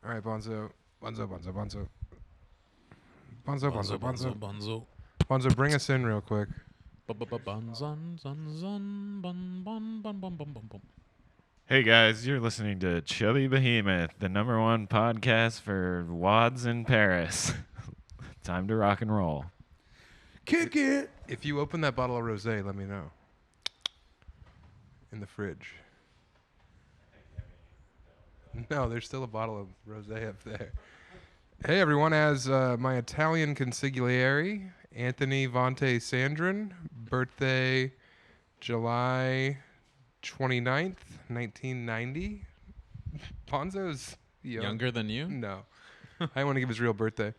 All right, Bonzo. Bonzo, bring us in real quick. Hey guys, you're listening to Chubby Behemoth, the #1 podcast for wads in Paris. Time to rock and roll. Kick it. If you open that bottle of rosé, let me know. In the fridge. No, there's still a bottle of rosé up there. Hey everyone, as my Italian consigliere, Anthony Vonte Sandrin, birthday July 29th, 1990. Ponzo's Younger than you? No. I didn't want to give his real birthday.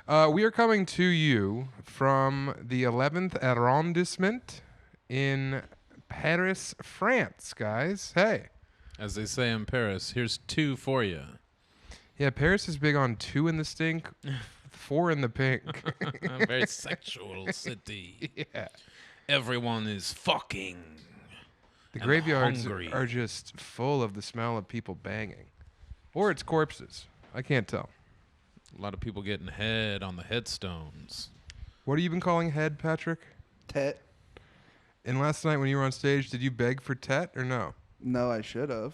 We are coming to you from the 11th arrondissement in Paris, France, guys. Hey. As they say in Paris, here's 2 for you. Yeah, Paris is big on 2 in the stink, 4 in the pink. A very sexual city. Yeah. Everyone is fucking. The I'm graveyards hungry. are just full of the smell of people banging. Or it's corpses. I can't tell. A lot of people getting head on the headstones. What have you been calling head, Patrick? Tet. And last night when you were on stage, did you beg for tet or no? No, I should have.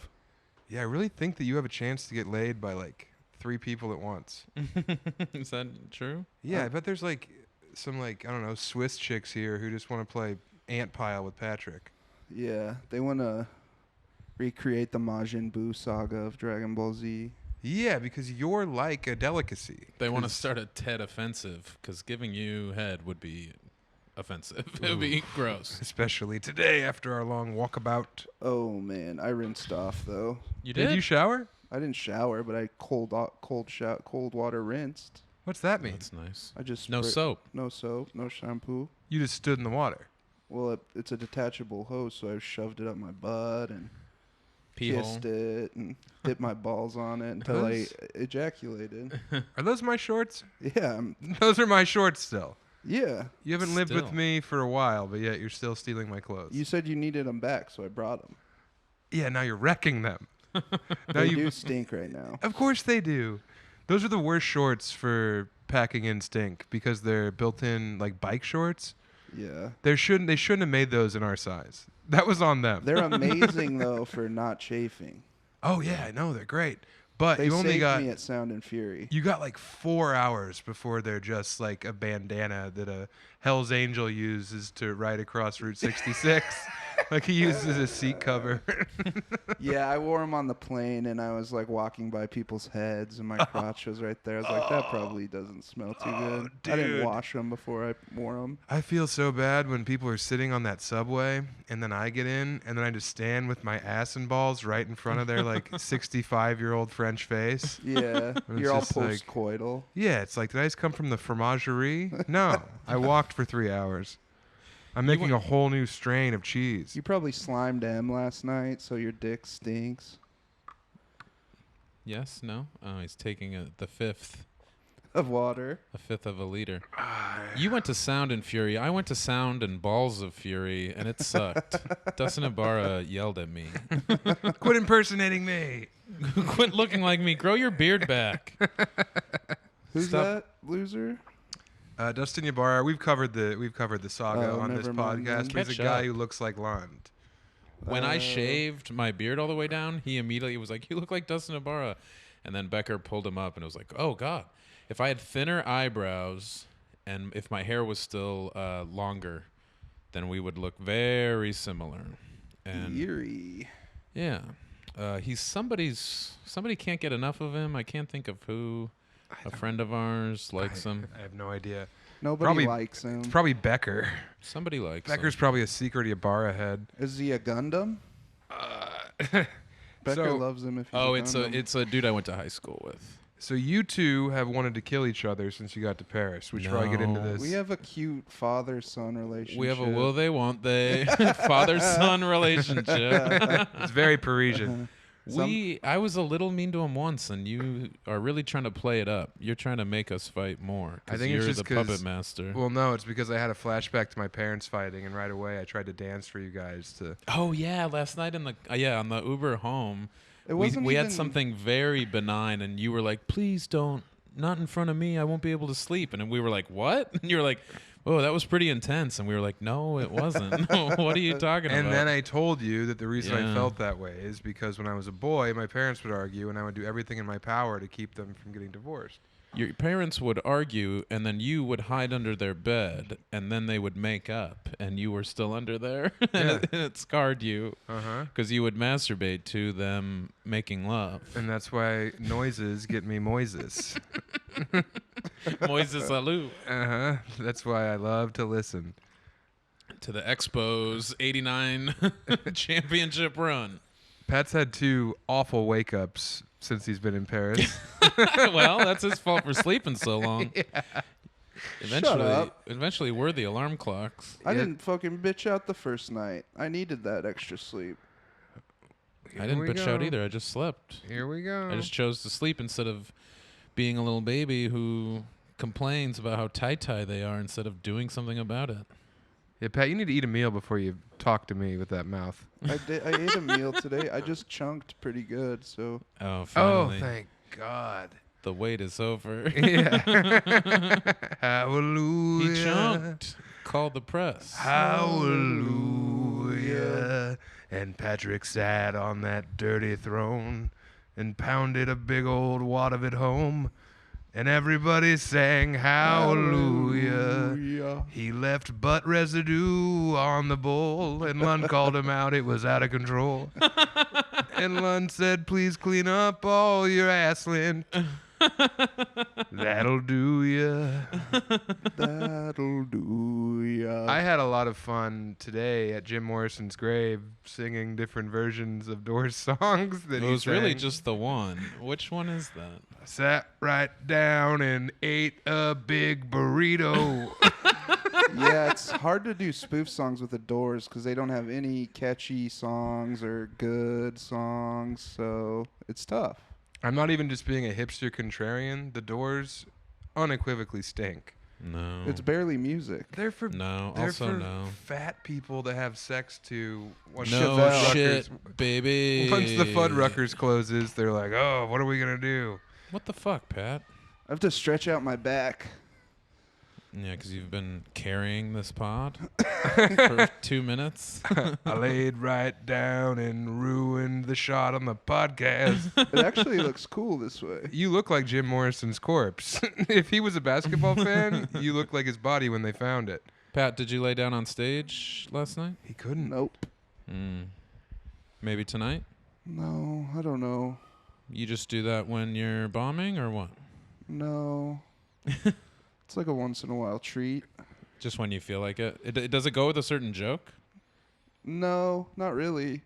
Yeah, I really think that you have a chance to get laid by like 3 people at once. Is that true? Yeah, I bet there's like some like, I don't know, Swiss chicks here who just want to play ant pile with Patrick. Yeah, they want to recreate the Majin Buu saga of Dragon Ball Z. Yeah, because you're like a delicacy. They want to start a Ted offensive because giving you head would be offensive. It would be gross. Especially today after our long walkabout. Oh man, I rinsed off though. You did? Did you shower? I didn't shower, but I cold water rinsed. What's that mean? That's nice. I just No soap. no soap, no shampoo. You just stood in the water. Well, it's a detachable hose, so I shoved it up my butt and Pee kissed hole. it and dipped my balls on it until I ejaculated. Are those my shorts? Yeah, Those are my shorts still. yeah. You haven't lived with Still. me for a while, but yet you're still stealing my clothes. You said you needed them back, so I brought them. Yeah, now you're wrecking them. Now They you do stink right now. Of course they do. Those are the worst shorts for packing in stink because they're built-in like bike shorts. Yeah. They shouldn't have made those in our size. That was on them. They're amazing though for not chafing. Oh yeah, I know they're great. But They you only saved got me at Sound and Fury. you got like 4 hours before they're just like a bandana that a Hell's Angel uses to ride across Route 66. Like he uses as a seat cover. Yeah, I wore them on the plane, and I was like walking by people's heads, and my crotch was right there. I was like, that probably doesn't smell too good. I dude. didn't wash them before I wore them. I feel so bad when people are sitting on that subway and then I get in and then I just stand with my ass and balls right in front of their like 65-year-old French face. Yeah, It's you're all just like- post-coital. Yeah, it's like, did I just come from the fromagerie? No, I walked for 3 hours. I'm making a whole new strain of cheese. You probably slimed M last night, so your dick stinks Yes? No? Oh, he's taking the fifth. of water. A fifth of a liter. You went to Sound and Fury. I went to Sound and Balls of Fury, and it sucked. Dustin Ibarra yelled at me. Quit impersonating me. Quit looking like me. Grow your beard back. Who's Stop. that loser? Dustin Ybarra, we've covered the saga Oh, on this never mind podcast. then. He's a Catch guy up. who looks like Lund. When I shaved my beard all the way down, he immediately was like, "You look like Dustin Ibarra." And then Becker pulled him up, and it was like, "Oh, God. If I had thinner eyebrows and if my hair was still longer, then we would look very similar." And Eerie. yeah. He's somebody can't get enough of him. I can't think of who. A friend of ours likes him. I have no idea. Nobody Probably- likes him. It's probably Becker. Somebody likes Becker's him. probably a secret Ybarra head. Is he a Gundam? Becker So- loves him if he's Oh, a it's Gundam. a dude I went to high school with. So you two have wanted to kill each other since you got to Paris. We should probably get into No. this. We have a cute father-son relationship. We have a will they, won't they father-son relationship. It's very Parisian. I was a little mean to him once, and you are really trying to play it up. You're trying to make us fight more. I think it's you're just the 'cause- puppet master. Well, no, it's because I had a flashback to my parents fighting, and right away I tried to dance for you guys to. Oh yeah, last night on the Uber home, It wasn't we even, had something very benign, and you were like, "Please don't, not in front of me. I won't be able to sleep." And we were like, "What?" And you were like, "Oh, that was pretty intense." And we were like, "No, it wasn't." What are you talking about? And then I told you that the reason I Yeah. felt that way is because when I was a boy, my parents would argue, and I would do everything in my power to keep them from getting divorced. Your parents would argue, and then you would hide under their bed, and then they would make up, and you were still under there, and, Yeah. it scarred you Uh-huh. because you would masturbate to them making love. And that's why noises get me moises. Moises Alou Uh-huh. That's why I love to listen. to the Expos '89 championship run. Pat's had 2 awful wake-ups since he's been in Paris. Well, that's his fault for sleeping so long. up. Eventually, we're the alarm clocks. I Yeah. didn't fucking bitch out the first night. I needed that extra sleep. I didn't we bitch out go. either. I just slept. Here we go. I just chose to sleep instead of being a little baby who complains about how tie they are instead of doing something about it. Yeah, Pat, you need to eat a meal before you talk to me with that mouth. I ate a meal today. I just chunked pretty good, so Oh, finally. Oh, thank God. The wait is over. Yeah. Hallelujah. He chunked. Called the press. Hallelujah. And Patrick sat on that dirty throne and pounded a big old wad of it home. And everybody sang hallelujah. He left butt residue on the bowl, and Lund called him out. It was out of control. And Lund said, please clean up all your Ass-lint. That'll do ya. That'll do ya. I had a lot of fun today at Jim Morrison's grave singing different versions of Doors songs that It he was really sang. just the one. Which one is that? Sat right down and ate a big burrito. Yeah, it's hard to do spoof songs with the Doors because they don't have any catchy songs or good songs, so it's tough. I'm not even just being a hipster contrarian. The Doors unequivocally stink. No. It's barely music. They're for No, they're also for no. fat people to have sex to. Once No the Fuddruckers- shit, baby. Once the Fuddruckers closes, they're like, oh, what are we gonna do? What the fuck, Pat? I have to stretch out my back. Yeah, because you've been carrying this pod for 2 minutes. I laid right down and ruined the shot on the podcast. It actually looks cool this way. You look like Jim Morrison's corpse. If he was a basketball fan, you look like his body when they found it. Pat, did you lay down on stage last night? He couldn't. Nope. Maybe tonight? No, I don't know. You just do that when you're bombing or what? No. It's like a once in a while treat. Just when you feel like it. Does it go with a certain joke? No, not really.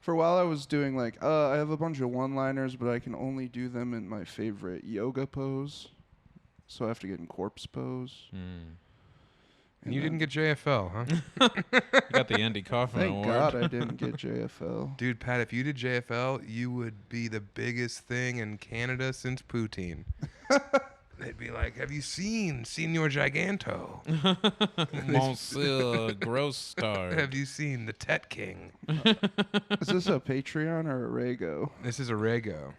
For a while I was doing like, I have a bunch of one-liners, but I can only do them in my favorite yoga pose. So I have to get in corpse pose. And You then- didn't get JFL, huh? You got the Andy Kaufman Thank Award. God I didn't get JFL. Dude, Pat, if you did JFL, you would be the biggest thing in Canada since poutine. They'd be like, have you seen Signor Giganto? Monsieur Gross Star. Have you seen the Tet King? Is this a Patreon or a Rego? This is a Rego.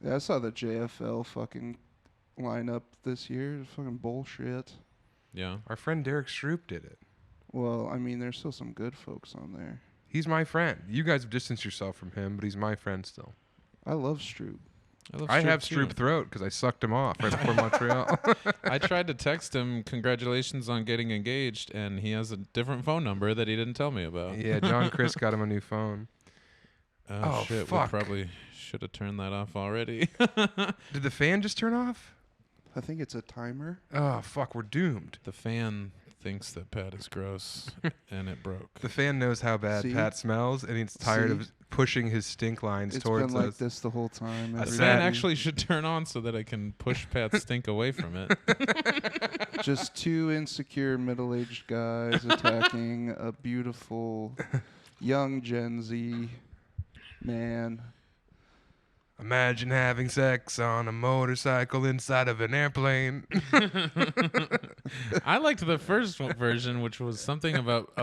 Yeah, I saw the JFL fucking lineup this year. It's fucking bullshit. Yeah. Our friend Derek Stroop did it. Well, I mean, there's still some good folks on there. He's my friend. You guys have distanced yourself from him, but he's my friend still. I love Stroop. love I have too. Stroop throat because I sucked him off right before Montreal. I tried to text him congratulations on getting engaged, and he has a different phone number that he didn't tell me about. Yeah, John Chris got him a new phone. Oh, Oh, shit. fuck. We probably should have turned that off already. Did the fan just turn off? I think it's a timer. Oh, fuck, we're doomed. The fan thinks that Pat is gross, and it broke. The fan knows how bad See? Pat smells, and he's tired See? of pushing his stink lines It's towards been like us. this the whole time. A The sad- fan actually should turn on so that I can push Pat's stink away from it. Just two insecure middle-aged guys attacking a beautiful young Gen Z man. Imagine having sex on a motorcycle inside of an airplane. I liked the first version, which was something about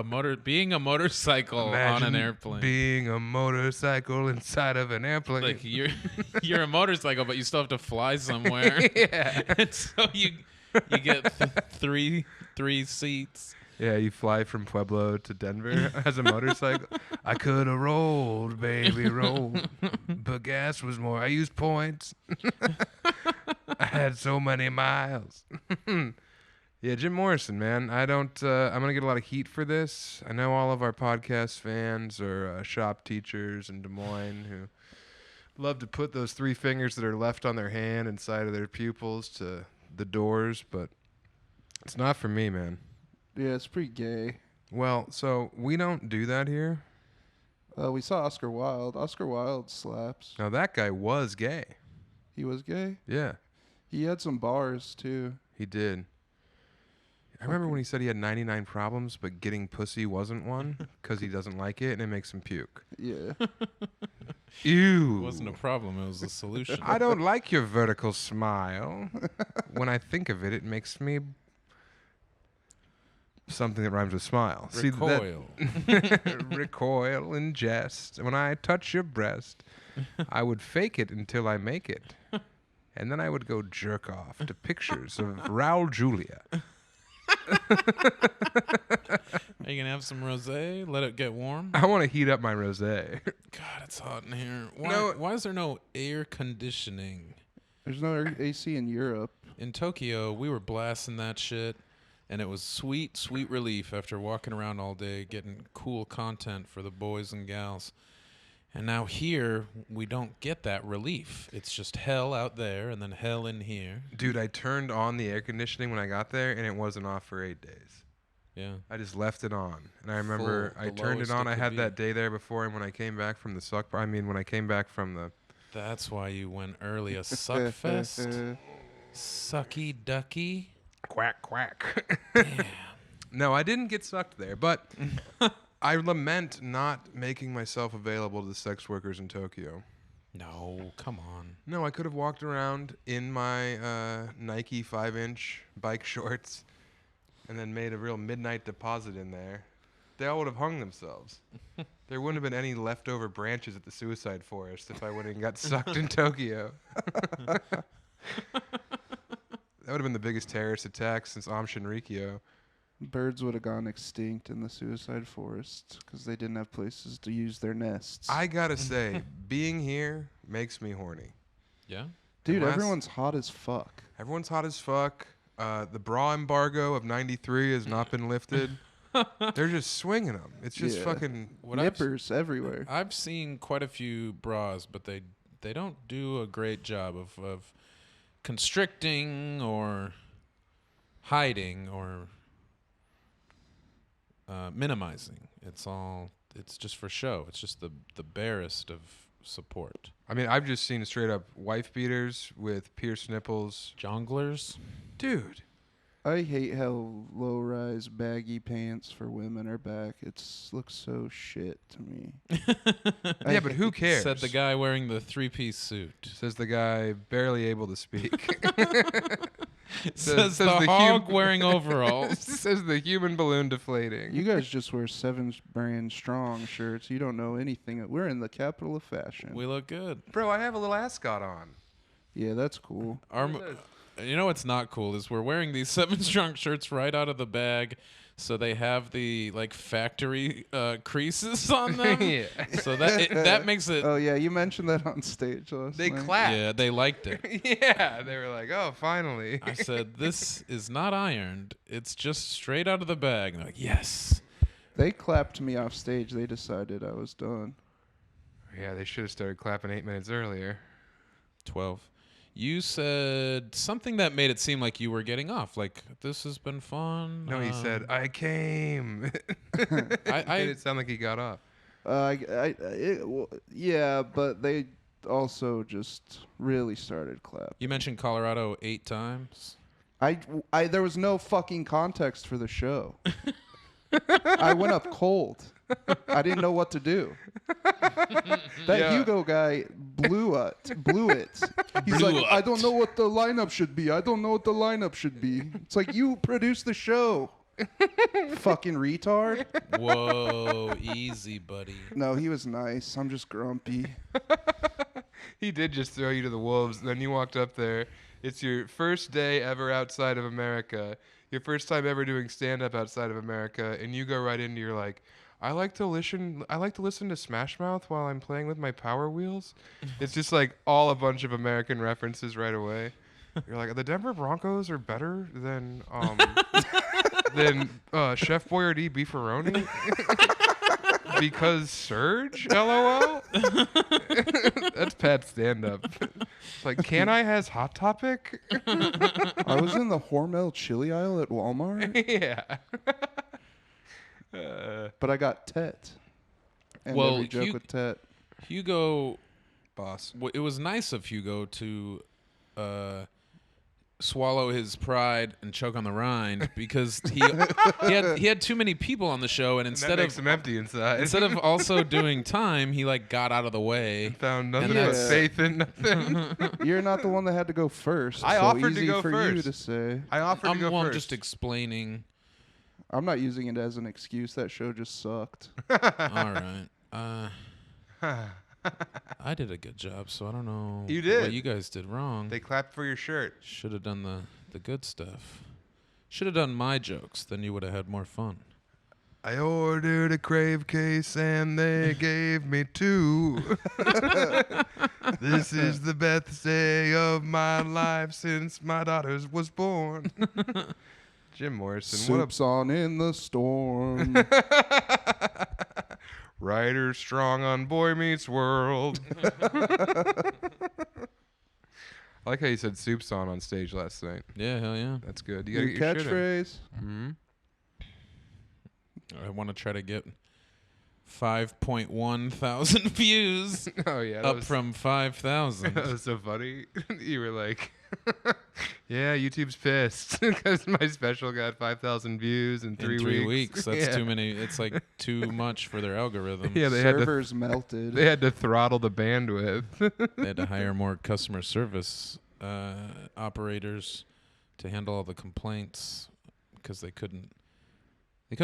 being a motorcycle on Imagine an airplane. being a motorcycle inside of an airplane. Like you're a motorcycle, but you still have to fly somewhere. Yeah. And so you get three seats. Yeah, you fly from Pueblo to Denver as a motorcycle. I could have rolled, baby, rolled. But gas was more. I used points. I had so many miles. Yeah, Jim Morrison, man. I'm going to get a lot of heat for this. I know all of our podcast fans are shop teachers in Des Moines who love to put those 3 fingers that are left on their hand inside of their pupils to the doors, but it's not for me, man. Yeah, it's pretty gay. Well, so we don't do that here. We saw Oscar Wilde. Oscar Wilde slaps. Now, that guy was gay. He was gay. Yeah, He had some bars too. he did. I remember when he said he had 99 problems, but getting pussy wasn't one because he doesn't like it and it makes him puke. Yeah. Ew. It wasn't a problem. It was a solution. I don't like your vertical smile. When I think of it, it makes me something that rhymes with smile. Recoil. Recoil in jest. When I touch your breast, I would fake it until I make it. And then I would go jerk off to pictures of Raul Julia. Are you gonna have some rosé? Let it get warm. I want to heat up my rosé. God, it's hot in here. No. Why is there no air conditioning? There's no AC in Europe. In Tokyo, we were blasting that shit, and it was sweet, sweet relief after walking around all day getting cool content for the boys and gals. And now here, we don't get that relief. It's just hell out there and then hell in here. Dude, I turned on the air conditioning when I got there, and it wasn't off for 8 days. Yeah. I just left it on. And I remember Full, I the turned it lowest on. it I could had be. that day there before, and when I came back from the when I came back from the... That's why you went early. A suck fest. Sucky ducky. Quack, quack. Damn. No, I didn't get sucked there, but I lament not making myself available to the sex workers in Tokyo. No, come on. No, I could have walked around in my Nike 5-inch bike shorts and then made a real midnight deposit in there. They all would have hung themselves. There wouldn't have been any leftover branches at the suicide forest if I would have got sucked in Tokyo. That would have been the biggest terrorist attack since Aum Shinrikyo. Birds would have gone extinct in the suicide forest because they didn't have places to use their nests. I gotta say, being here makes me horny. Yeah? Dude, Unless- everyone's hot as fuck. Everyone's hot as fuck. The bra embargo of '93 has not been lifted. They're just swinging them. It's just Yeah. fucking. What Nippers everywhere. I've seen quite a few bras, but they don't do a great job of constricting or hiding or minimizing. It's just for show. It's just the barest of support. I mean, I've just seen straight up wife beaters with pierced nipples. Jonglers. Dude. I hate how low-rise baggy pants for women are back. It looks so shit to me. Yeah, but who cares? Said the guy wearing the 3-piece suit. Says the guy barely able to speak. Says says the the hog hum- wearing overalls. Says the human balloon deflating. You guys just wear 7 brand strong shirts. You don't know anything. We're in the capital of fashion. We look good. Bro, I have a little ascot on. Yeah, that's cool. You know what's not cool is we're wearing these 7 Strong shirts right out of the bag, so they have the like factory creases on them. Yeah. So that makes it. Oh yeah, you mentioned that on stage last They night. clapped. Yeah, they liked it. Yeah, they were like, "Oh, finally." I said, "This is not ironed. It's just straight out of the bag." And they're like, "Yes." They clapped me off stage. They decided I was done. Yeah, they should have started clapping 8 minutes earlier. 12. You said something that made it seem like you were getting off. Like, this has been fun. No, he said, "I came." I Made it sound like he got off. Yeah, but they also just really started clapping. You mentioned Colorado 8 times. There was no fucking context for the show. I went up cold. I didn't know what to do. That Yeah. Hugo guy blew it. He's Blew like, I it. don't know what the lineup should be. I don't know what the lineup should be. It's like, you produced the show. Fucking retard. Whoa, easy, buddy. No, he was nice. I'm just grumpy. He did just throw you to the wolves. Then you walked up there. It's your first day ever outside of America. Your first time ever doing stand-up outside of America, and you go right into your like, I like to listen to Smash Mouth while I'm playing with my Power Wheels. It's just like all a bunch of American references right away. You're like, the Denver Broncos are better than Chef Boyardee Beefaroni because Surge. LOL. That's Pat's stand-up. It's like, Can I has Hot Topic? I was in the Hormel chili aisle at Walmart, Yeah. but I got Tet. And Well, every joke with Tet. Hugo, Boss. it was nice of Hugo to swallow his pride and choke on the rind because he had too many people on the show, and Instead instead makes him empty inside. instead of also doing time, he like got out of the way. Found nothing And but that's- faith in nothing. You're not the one that had to go first. I so offered to easy go for you first. to say. I offered to go I'm first. just explaining. I'm not using it as an excuse. That show just sucked. All right. I did a good job, so I don't know You did. what you guys did wrong. They clapped for your shirt. Should have done the good stuff. Should have done my jokes, then you would have had more fun. I ordered a crave case and they gave me 2. This is the best day of my life since my daughter was born. Jim Morrison, Soups on in the storm. Writer strong on Boy Meets World. I like how you said soups on stage last night. Yeah, hell yeah. That's good. You gotta New get your shit in. catchphrase. Mm-hmm. I want to try to get 5.1 thousand views Oh yeah, that up was, from 5,000. that was so funny. You were like, "Yeah, YouTube's pissed because my special got 5,000 views in 3 In 3 weeks. That's Yeah. too many. It's like too much for their algorithm. Yeah, Servers melted. they had to throttle the bandwidth. They had to hire more customer service operators to handle all the complaints because they couldn't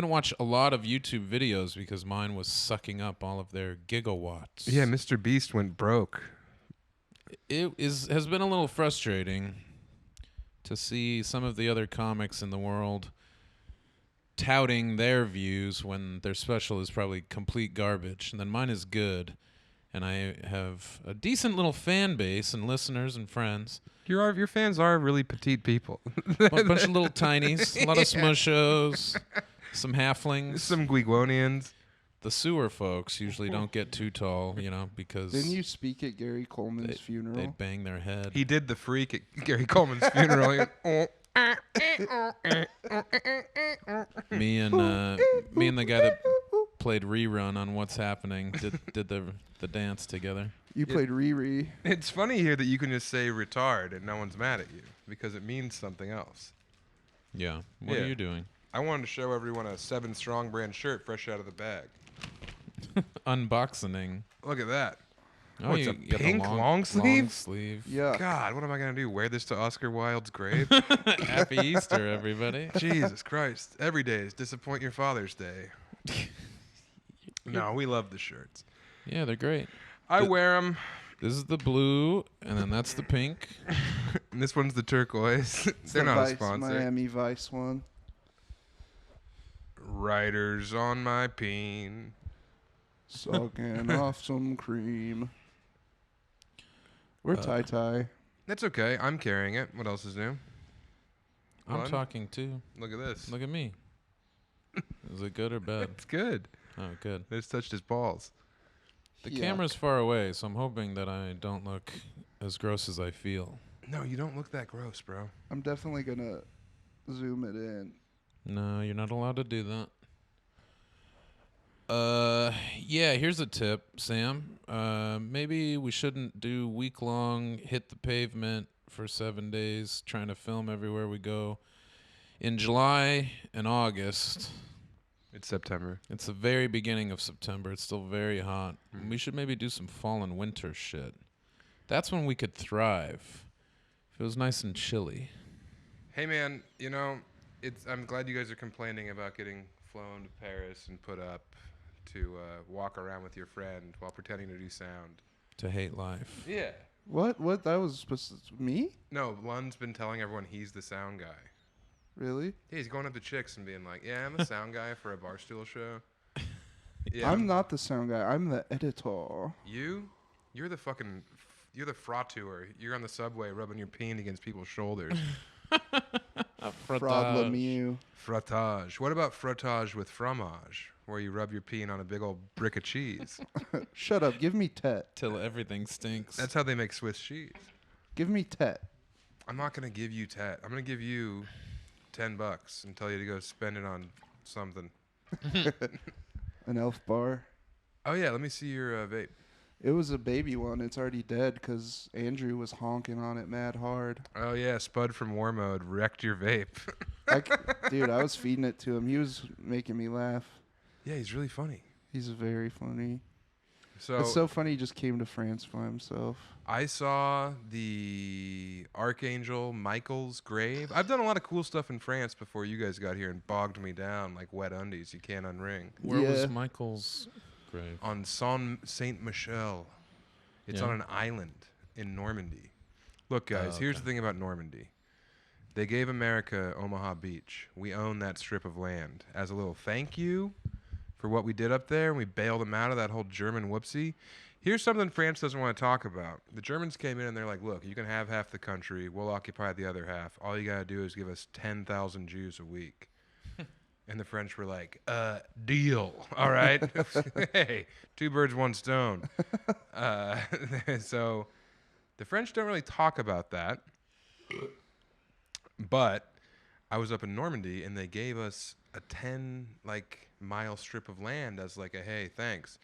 watch a lot of YouTube videos because mine was sucking up all of their gigawatts. Yeah, Mr. Beast went broke. It has been a little frustrating to see some of the other comics in the world touting their views when their special is probably complete garbage, and then mine is good, and I have a decent little fan base and listeners and friends. Your fans are really petite people. A bunch of little tinies, a lot of smushos, some halflings. Some Guiguonians. The sewer folks usually don't get too tall, because Didn't you speak at Gary Coleman's funeral? they bang their head. He did the freak at Gary Coleman's funeral. He went, "Oh." Me and the guy that played Rerun on What's Happening did the dance together. You played Riri. It's funny here that you can just say retard and no one's mad at you because it means something else. Yeah. What Yeah. are you doing? I wanted to show everyone a 7 Strong brand shirt fresh out of the bag. Unboxing. Look at that. Oh, it's a you got the pink long sleeve? Long sleeve. Yeah. God, what am I going to do? Wear this to Oscar Wilde's grave? Happy Easter, everybody. Jesus Christ. Every day is Disappoint Your Father's Day. No, we love the shirts. Yeah, they're great. I wear them. This is the blue, and then that's the pink. And this one's the turquoise. It's They're the not a Vice, sponsor. Miami Vice one. Riders on my peen. Sucking off some cream. We're tie-tie. That's okay. I'm carrying it. What else is new? I'm Lund? talking too. Look at this. Look at me. Is it good or bad? It's good. Oh, good. They just touched his balls. The Yuck. camera's far away, so I'm hoping that I don't look as gross as I feel. No, you don't look that gross, bro. I'm definitely going to zoom it in. No, you're not allowed to do that. Yeah, here's a tip, Sam. Maybe we shouldn't do week-long hit the pavement for 7 days, trying to film everywhere we go. In July and August, It's September. It's the very beginning of September. It's still very hot. We should maybe do some fall and winter shit. That's when we could thrive. If it was nice and chilly. Hey man, you know, I'm glad you guys are complaining about getting flown to Paris and put up to walk around with your friend while pretending to do sound. To hate life. Yeah. What? That was supposed to me? No, Lund's been telling everyone he's the sound guy. Really? Yeah, he's going up to chicks and being like, "Yeah, I'm the sound guy for a Barstool show." Yeah. I'm not the sound guy. I'm the editor. You're the frotteur. You're on the subway rubbing your peen against people's shoulders. Fraud Lemieux. Frottage. What about frottage with fromage, where you rub your peen on a big old brick of cheese? Shut up. Give me tet. Till everything stinks. That's how they make Swiss cheese. Give me tet. I'm not gonna give you tat. I'm gonna give you $10 and tell you to go spend it on something. An elf bar. Oh yeah, let me see your vape. It was a baby one. It's already dead because Andrew was honking on it mad hard. Oh yeah, Spud from War Mode wrecked your vape. Dude, I was feeding it to him. He was making me laugh. Yeah, he's really funny. He's very funny. So It's so funny he just came to France by himself. I saw the Archangel Michael's grave. I've done a lot of cool stuff in France before you guys got here and bogged me down like wet undies you can't unring. Where Yeah. was Michael's grave? On Saint Michel. It's Yeah. on an island in Normandy. Look, guys, here's the thing about Normandy. They gave America Omaha Beach. We own that strip of land. As a little thank you for what we did up there, and we bailed them out of that whole German whoopsie. Here's something France doesn't want to talk about. The Germans came in and they're like, look, you can have half the country. We'll occupy the other half. All you got to do is give us 10,000 Jews a week. And the French were like, deal. All right. Hey, 2 birds, 1 stone. So the French don't really talk about that. But I was up in Normandy and they gave us a 10-mile strip of land as like a, hey, thanks.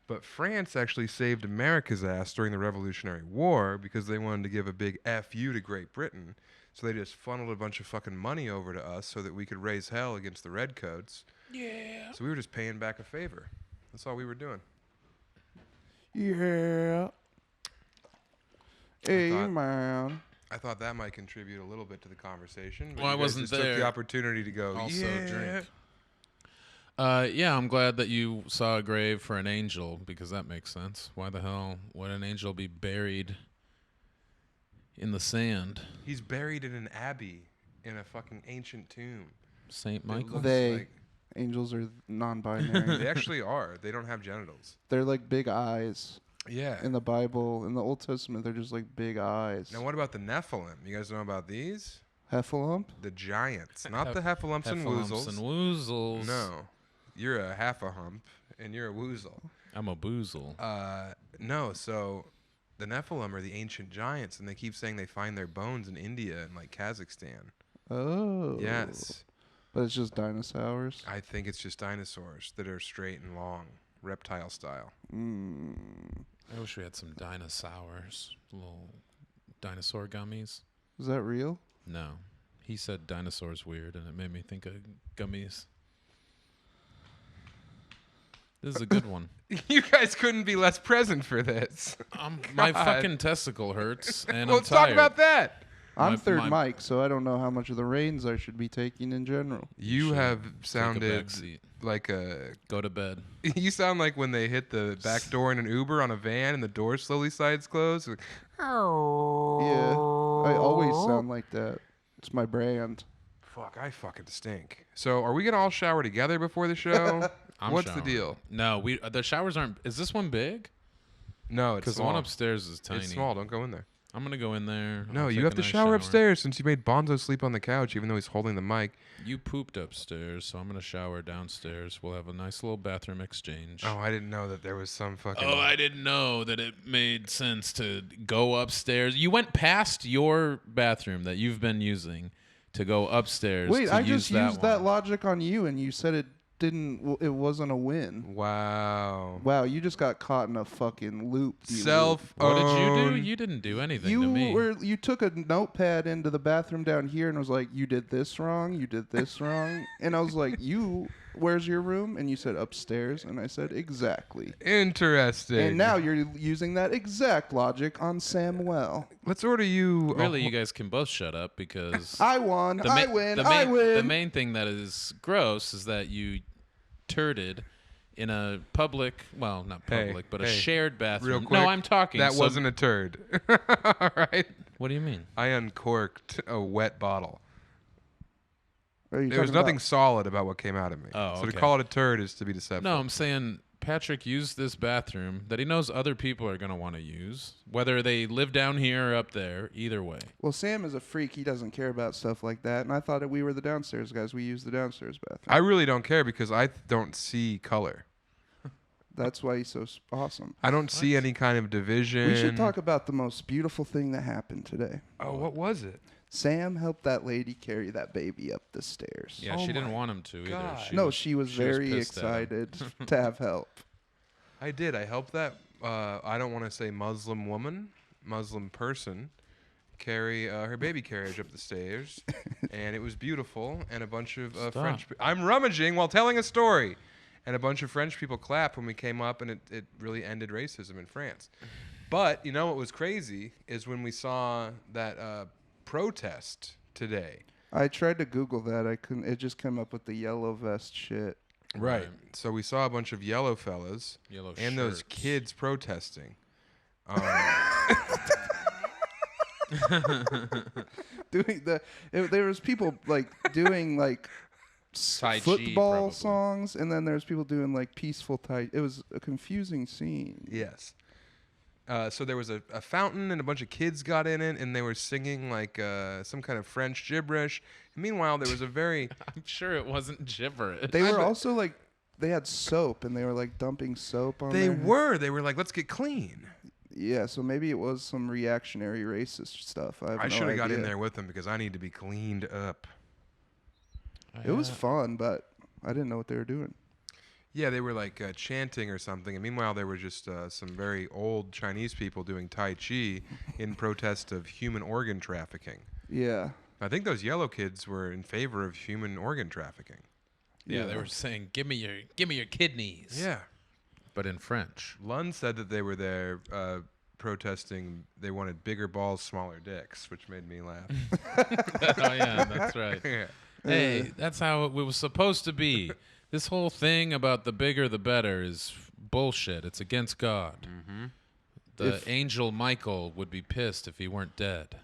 But France actually saved America's ass during the Revolutionary War because they wanted to give a big F you to Great Britain. So they just funneled a bunch of fucking money over to us so that we could raise hell against the redcoats. Yeah. So we were just paying back a favor. That's all we were doing. Yeah. Hey, thought- man. I thought that might contribute a little bit to the conversation. But Well, I you guys wasn't just took there. the opportunity to go, Also yeah. drink. Yeah, I'm glad that you saw a grave for an angel because that makes sense. Why the hell would an angel be buried in the sand? He's buried in an abbey in a fucking ancient tomb. Saint It Michael? looks They. like- Angels are non-binary. They actually are. They don't have genitals. They're like big eyes. Yeah. In the Bible, in the Old Testament, they're just like big eyes. Now, what about the Nephilim? You guys know about these? Heffalump? The giants, not the Heffalumps and Heffalumps Woozles. and woozles. No, you're a half a hump and you're a woozle. I'm a boozle. No, so the Nephilim are the ancient giants, and they keep saying they find their bones in India and like Kazakhstan. Oh. Yes, But it's just dinosaurs. I think it's just dinosaurs that are straight and long, reptile style. I wish we had some dinosaurs. Little dinosaur gummies. Is that real? No. He said dinosaurs weird, and it made me think of gummies. This is a good one. You guys couldn't be less present for this. My God. fucking testicle hurts, and Well, I'm let's tired. talk about that. I'm My- third my- mic, so I don't know how much of the reins I should be taking in general. You should have Take a sounded backseat. like a. Go to bed. You sound like when they hit the back door in an Uber on a van and the door slowly slides closed. Like, Yeah. I always sound like that. It's my brand. fuck, I fucking stink. So, are we gonna all shower together before the show? I'm What's showering. the deal? No, the showers aren't. Is this one big? No, it's Because the small. one upstairs is tiny. It's small. Don't go in there. I'm gonna go in there. No, I'll you take have a to nice shower upstairs since you made Bonzo sleep on the couch, even though he's holding the mic. You pooped upstairs, so I'm gonna shower downstairs. We'll have a nice little bathroom exchange. Oh, I didn't know that there was some fucking. Oh, I didn't know that it made sense to go upstairs. You went past your bathroom that you've been using to go upstairs. Wait, to I use just used that one. logic on you, and you said it didn't. It wasn't a win. Wow. Wow, you just got caught in a fucking loop. you Self. What did you do? You didn't do anything to me. You took a notepad into the bathroom down here and was like, "You did this wrong. You did this wrong," and I was like, "You where's your room? And you said upstairs, and I said exactly. Interesting. And now you're using that exact logic on Samuel. let's order you. Really, you guys can both shut up because I won. the I ma- win. the I main, win. The main thing that is gross is that you turded in a public, well, not Hey, public, but a hey, shared bathroom. real quick. No, I'm talking. That so- wasn't a turd. All right. What do you mean? I uncorked a wet bottle. Are you There was talking nothing about- solid about what came out of me. Oh, So to okay. call it a turd is to be deceptive. No, I'm saying Patrick used this bathroom that he knows other people are going to want to use, whether they live down here or up there, either way. Well, Sam is a freak. He doesn't care about stuff like that. And I thought that we were the downstairs guys. We use the downstairs bathroom. I really don't care because I don't see color. That's why he's so awesome. I don't see any kind of division. We should talk about the most beautiful thing that happened today. Oh, what was it? Sam helped that lady carry that baby up the stairs. Yeah, Oh she my didn't want him to either. God. She was very pissed at him. excited to have help. I did. I helped that. I don't want to say Muslim woman, Muslim person, carry her baby carriage up the stairs, and it was beautiful. And a bunch of French. I'm rummaging while telling a story, and a bunch of French people clapped when we came up, and it really ended racism in France. But you know what was crazy is when we saw that protest today. I tried to Google that. I couldn't. It just came up with the yellow vest shit. Right. So we saw a bunch of yellow fellas Yellow and those shirts. kids protesting. Doing there was people like doing like Tai Chi, football probably. songs, and then there's people doing like peaceful Tai. It was a confusing scene. Yes. So there was a fountain and a bunch of kids got in it and they were singing like some kind of French gibberish. And meanwhile, there was a very I'm sure it wasn't gibberish. They were also like they had soap, and they were like dumping soap on. they their- were like, let's get clean. Yeah, so maybe it was some reactionary racist stuff. I I should have got in idea. there with them because I need to be cleaned up. It was fun, but I didn't know what they were doing. Yeah, they were like chanting or something. And meanwhile, there were just some very old Chinese people doing Tai Chi in protest of human organ trafficking. Yeah. I think those yellow kids were in favor of human organ trafficking. Yeah, they were saying, "Give me your kidneys." Yeah. but in French. Lund said that they were there protesting. They wanted bigger balls, smaller dicks, which made me laugh. Oh yeah, that's right. Yeah. Hey, that's how it was supposed to be. This whole thing about the bigger the better is bullshit. It's against God. Mm-hmm. The angel Michael would be pissed if he weren't dead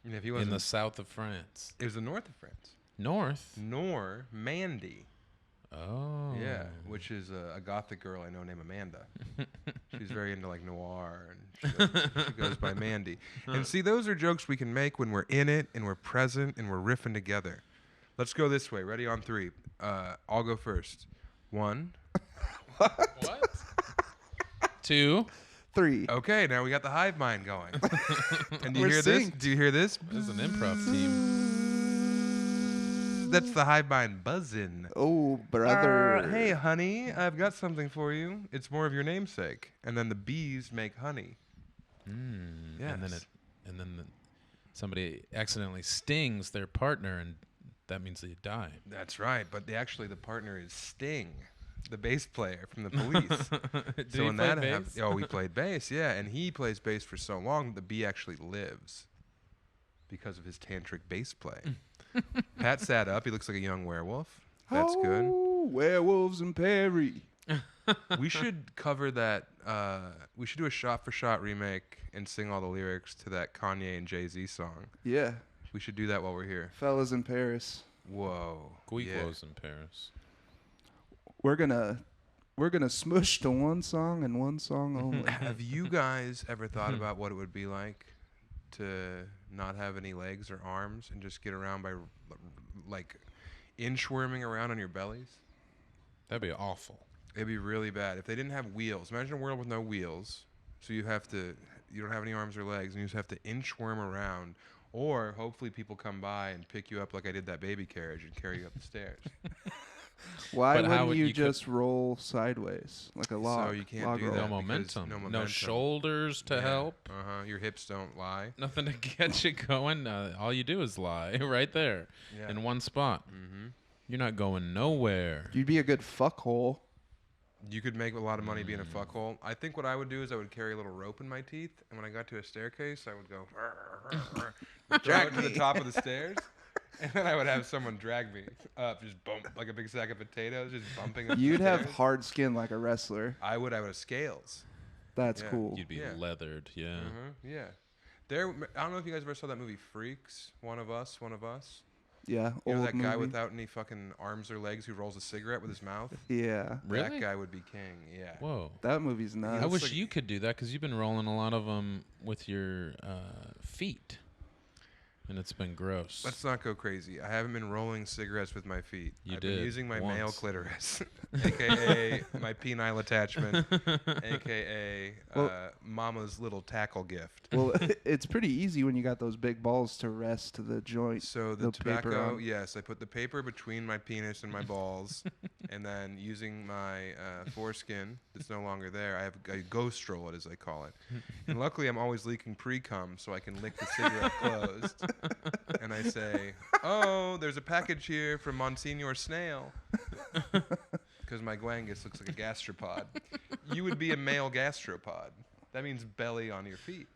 And if he in wasn't, the south of France. it was the north of France. North? Nor Mandy. Oh. Yeah, which is a gothic girl I know named Amanda. She's very into like noir, and she goes by Mandy. And see, those are jokes we can make when we're in it and we're present and we're riffing together. Let's go this way. Ready on three. I'll go first. 1. What? 2. 3. Okay, now we got the hive mind going. And do you We're hear this? synced. Do you hear this? This is an improv team. That's the hive mind buzzing. Oh, brother. Hey, honey, I've got something for you. It's more of your namesake. And then the bees make honey. Yes. And then somebody accidentally stings their partner, and that means they die. That's right, but the partner is Sting, the bass player from the Police. Did So he when play that bass? happens, oh, he played bass, yeah, and he plays bass for so long that the bee actually lives because of his tantric bass play. Pat sat up. He looks like a young werewolf. That's good. Oh, werewolves in Perry. We should cover that. We should do a shot-for-shot remake and sing all the lyrics to that Kanye and Jay-Z song. Yeah. We should do that while we're here. Fellas in Paris. Whoa. Guiglos in Paris. We're gonna smush to one song and one song only. Have you guys ever thought about what it would be like to not have any legs or arms and just get around by like inchworming around on your bellies? That'd be awful. It'd be really bad if they didn't have wheels. Imagine a world with no wheels. So you don't have any arms or legs, and you just have to inchworm around. Or hopefully people come by and pick you up like I did that baby carriage and carry you up the stairs. Why But how wouldn't would you you could- just roll sideways like a log? you can't log do roll? that. No because momentum. no No momentum. shoulders to help. Your hips don't lie. Nothing to get you going. All you do is lie right there Yeah. in one spot. Mm-hmm. You're not going nowhere. You'd be a good fuckhole. You could make a lot of money being a fuckhole. I think what I would do is I would carry a little rope in my teeth, and when I got to a staircase, I would go drag to the top of the stairs, and then I would have someone drag me up, just bump like a big sack of potatoes, just bumping up You'd the have stairs. hard skin like a wrestler. I would have scales. That's Yeah. cool. You'd be Yeah. leathered, yeah. Yeah. There. I don't know if you guys ever saw that movie Freaks. One of Us. Yeah, You know old that guy movie. without any fucking arms or legs who rolls a cigarette with his mouth? Yeah, Really? That guy would be king. Yeah. Whoa. that movie's nuts. I looks wish like- you could do that because you've been rolling a lot of them with your feet, and it's been gross. Let's not go crazy. I haven't been rolling cigarettes with my feet. You I've did been using my male once. clitoris, aka my penile attachment, aka Well- mama's little tackle gift. Well, it's pretty easy when you got those big balls to rest the joint. So the paper tobacco, on. yes, I put the paper between my penis and my balls, and then using my foreskin that's no longer there, I ghost roll it as I call it. And luckily, I'm always leaking pre-cum, so I can lick the cigarette closed. And I say, "Oh, there's a package here from Monsignor Snail," because my guangus looks like a gastropod. You would be a male gastropod. That means belly on your feet.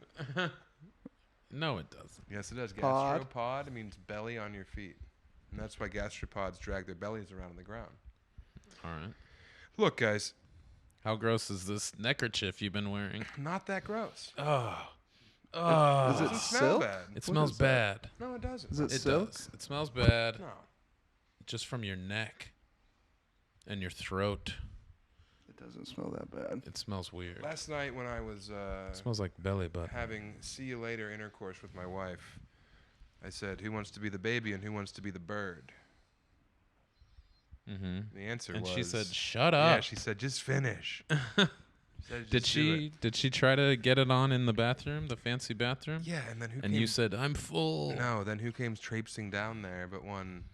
No, it doesn't. Yes, it does. Pod. Gastropod means belly on your feet. And that's why gastropods drag their bellies around on the ground. All right. Look, guys, How gross is this neckerchief you've been wearing? not that gross. Oh. Is It it doesn't smell silk? bad. It What smells is that? bad. No, it doesn't. Is it It silk? does. It smells bad No. just from your neck and your throat. It doesn't smell that bad. It smells weird. Last night when I was It smells like belly button. having see you later intercourse with my wife, I said, "Who wants to be the baby and who wants to be the bird?" Mm-hmm. The answer And was, she said, "Shut "Yeah." up." She said, "Just finish." She said, Did "Just do it." she try to get it on in the bathroom, the fancy bathroom? Yeah, and then who? And came, you said, "I'm full." no. Then who came traipsing down there but one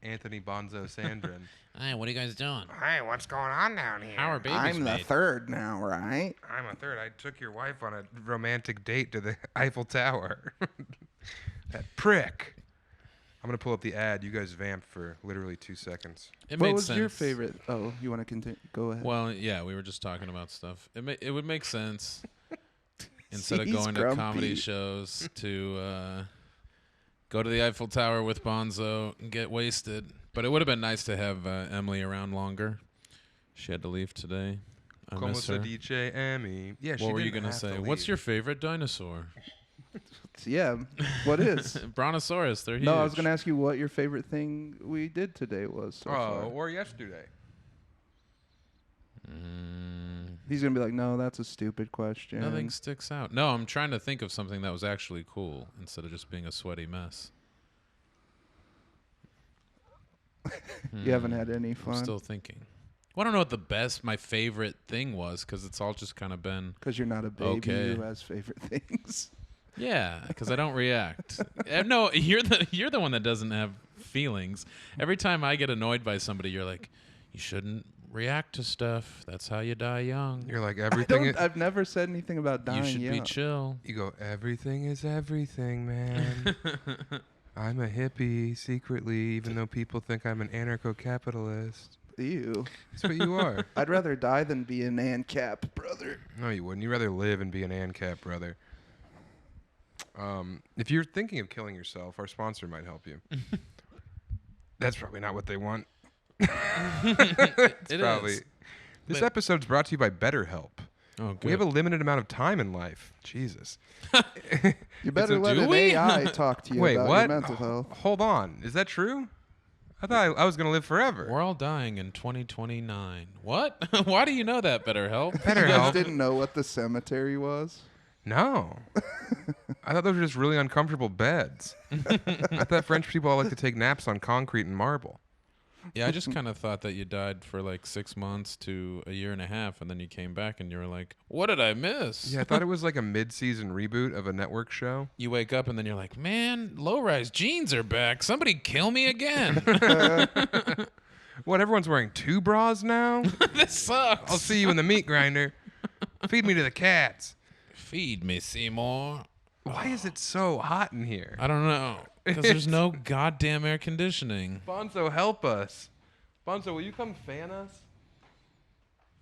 Anthony Bonzo Sandrin? Hey, what are you guys doing? Hey, what's going on down here? How are babies made? third now, right? I'm a third. I took your wife on a romantic date to the Eiffel Tower. That prick. I'm going to pull up the ad. You guys vamp for literally 2 seconds. It What made was sense. your favorite? Oh, you want to continue? Go ahead. Well, yeah, we were just talking about stuff. It would make sense instead of He's going to grumpy. comedy shows to go to the Eiffel Tower with Bonzo and get wasted. But it would have been nice to have Emily around longer. She had to leave today. I Como miss se her. dice, Emmy? Yeah, she What were you didn't gonna have to say? What's leave. your favorite dinosaur? Yeah, what is? Brontosaurus. They're huge. No, I was gonna ask you what your favorite thing we did today was. So far. or yesterday. He's gonna be like, no, that's a stupid question. Nothing sticks out. No, I'm trying to think of something that was actually cool instead of just being a sweaty mess. You haven't had any I'm fun still thinking. Well, I don't know what my favorite thing was because it's all just kind of been, because you're not a baby Okay. who has favorite things. yeah, because I don't react. No, you're the one that doesn't have feelings. Every time I get annoyed by somebody, you're like, you shouldn't react to stuff. That's how you die young. You're like, I everything. don't, I've never said anything about dying You should young. be chill. You go, everything is everything, man. I'm a hippie secretly, even though people think I'm an anarcho-capitalist. Ew. That's what you are. I'd rather die than be an ANCAP, brother. No, you wouldn't. You'd rather live and be an ANCAP, brother. If you're thinking of killing yourself, our sponsor might help you. That's probably not what they want. It Probably. is. This But- episode's brought to you by BetterHelp. Oh, good. We have a limited amount of time in life. Jesus. You better a let do an we? AI talk to you Wait, about what? your mental health. Hold on. Is that true? I thought I was going to live forever. We're all dying in 2029. What? Why do you know that, BetterHelp? You guys BetterHelp. didn't know what the cemetery was? No. I thought those were just really uncomfortable beds. I thought French people all like to take naps on concrete and marble. Yeah, I just kind of thought that you died for like 6 months to a year and a half, and then you came back and you were like, what did I miss? Yeah, I thought it was like a mid-season reboot of a network show. You wake up and then you're like, man, low-rise jeans are back. Somebody kill me again. What, everyone's wearing 2 bras now? This sucks. I'll see you in the meat grinder. Feed me to the cats. Feed me, Seymour. Why is it so hot in here? I don't know. Because there's no goddamn air conditioning. Bonzo, help us. Bonzo, will you come fan us?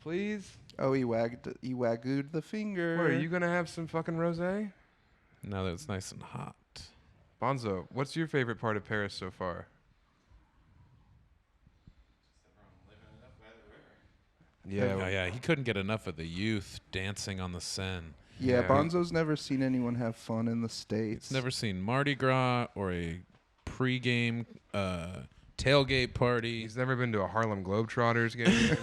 Please? Oh, he wagged the finger. What, are you going to have some fucking rosé? Now that it's nice and hot. Bonzo, what's your favorite part of Paris so far? Yeah, yeah. He couldn't get enough of the youth dancing on the Seine. Yeah, Yeah. Bonzo's never seen anyone have fun in the States. He's never seen Mardi Gras or a pregame tailgate party, He's never been to a Harlem Globetrotters game.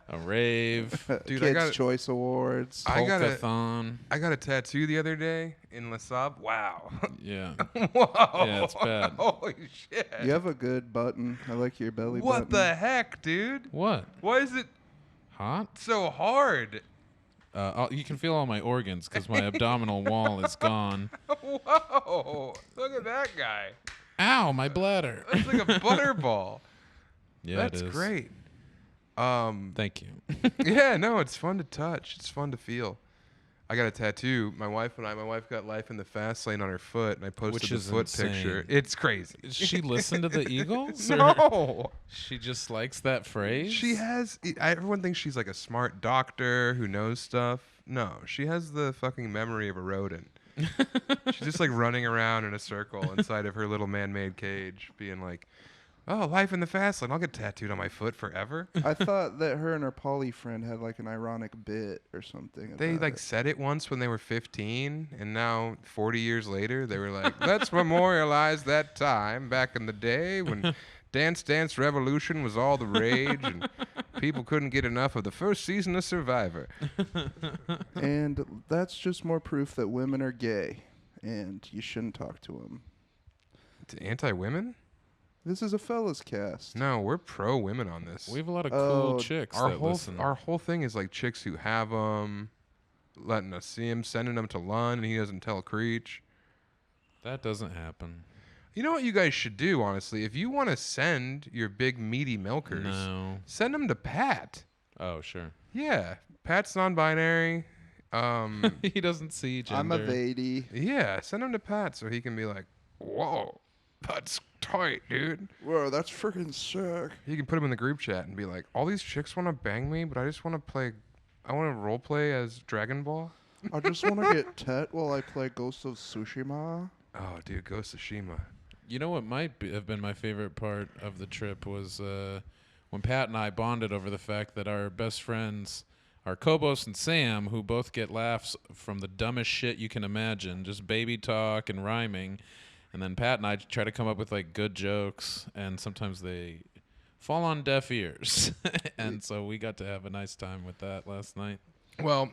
a rave, Dude, Kids' Choice Awards. I got a- polka-thon. I got a tattoo the other day in Les Sable. Wow. Yeah. Whoa. Yeah, it's bad. Holy shit. You have a good button. I like your belly button. What the heck, dude? What? Why is it Hot? so hard? You can feel all my organs because my abdominal wall is gone. Whoa. Look at that guy. Ow, my bladder. That's like a butterball. Yeah, That's it is. great. Thank you. Yeah, no, it's fun to touch. It's fun to feel. I got a tattoo. My wife got Life in the Fast Lane on her foot, and I posted Which the is foot insane. picture. It's crazy. Does she listen to the Eagles? or No. She just likes that phrase? She has. Everyone thinks she's like a smart doctor who knows stuff. No, she has the fucking memory of a rodent. She's just like running around in a circle inside of her little man-made cage, being like, "Oh, Life in the Fast Lane. I'll get tattooed on my foot forever." I thought that her and her poly friend had like an ironic bit or something. They about like it. said it once when they were 15, and now 40 years later, they were like, "Let's memorialize that time back in the day when Dance Dance Revolution was all the rage and people couldn't get enough of the first season of Survivor." And that's just more proof that women are gay, and you shouldn't talk to them. Anti-women? This is a fellas cast. No, we're pro-women on this. We have a lot of Oh, cool chicks our that whole listen. our whole thing is like chicks who have them, letting us see him, sending them to Lund, and he doesn't tell Creech. That doesn't happen. You know what you guys should do, honestly? If you want to send your big meaty milkers, No. send them to Pat. Oh, sure. Yeah, Pat's non-binary. He doesn't see gender. I'm a Vady. Yeah, send him to Pat so he can be like, "Whoa, that's tight, dude." Whoa, that's freaking sick. You can put him in the group chat and be like, "All these chicks want to bang me, but I just want to play. I want to role play as Dragon Ball." I just want to get tet while I play Ghost of Tsushima. Oh, dude, Ghost of Tsushima. You know what might have been my favorite part of the trip was when Pat and I bonded over the fact that our best friends are Kobos and Sam, who both get laughs from the dumbest shit you can imagine, just baby talk and rhyming. And then Pat and I try to come up with like good jokes, and sometimes they fall on deaf ears. And so we got to have a nice time with that last night. Well,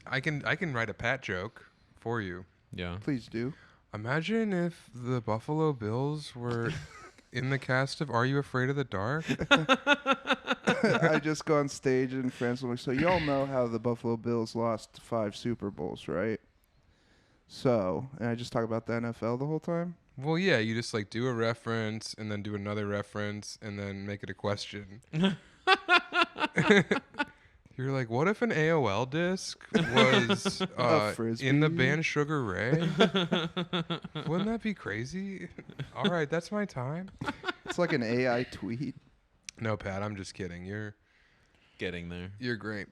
I can write a Pat joke for you. Yeah. Please do. Imagine if the Buffalo Bills were in the cast of Are You Afraid of the Dark? I just go on stage in France. I'm like, so y'all know how the Buffalo Bills lost 5 Super Bowls, right? So, and I just talk about the NFL the whole time. Well, yeah, you just like do a reference and then do another reference and then make it a question. You're like, what if an AOL disc was Frisbee? in the band Sugar Ray? Wouldn't that be crazy? All right, that's my time. It's like an AI tweet. No, Pat, I'm just kidding. You're Getting there. great.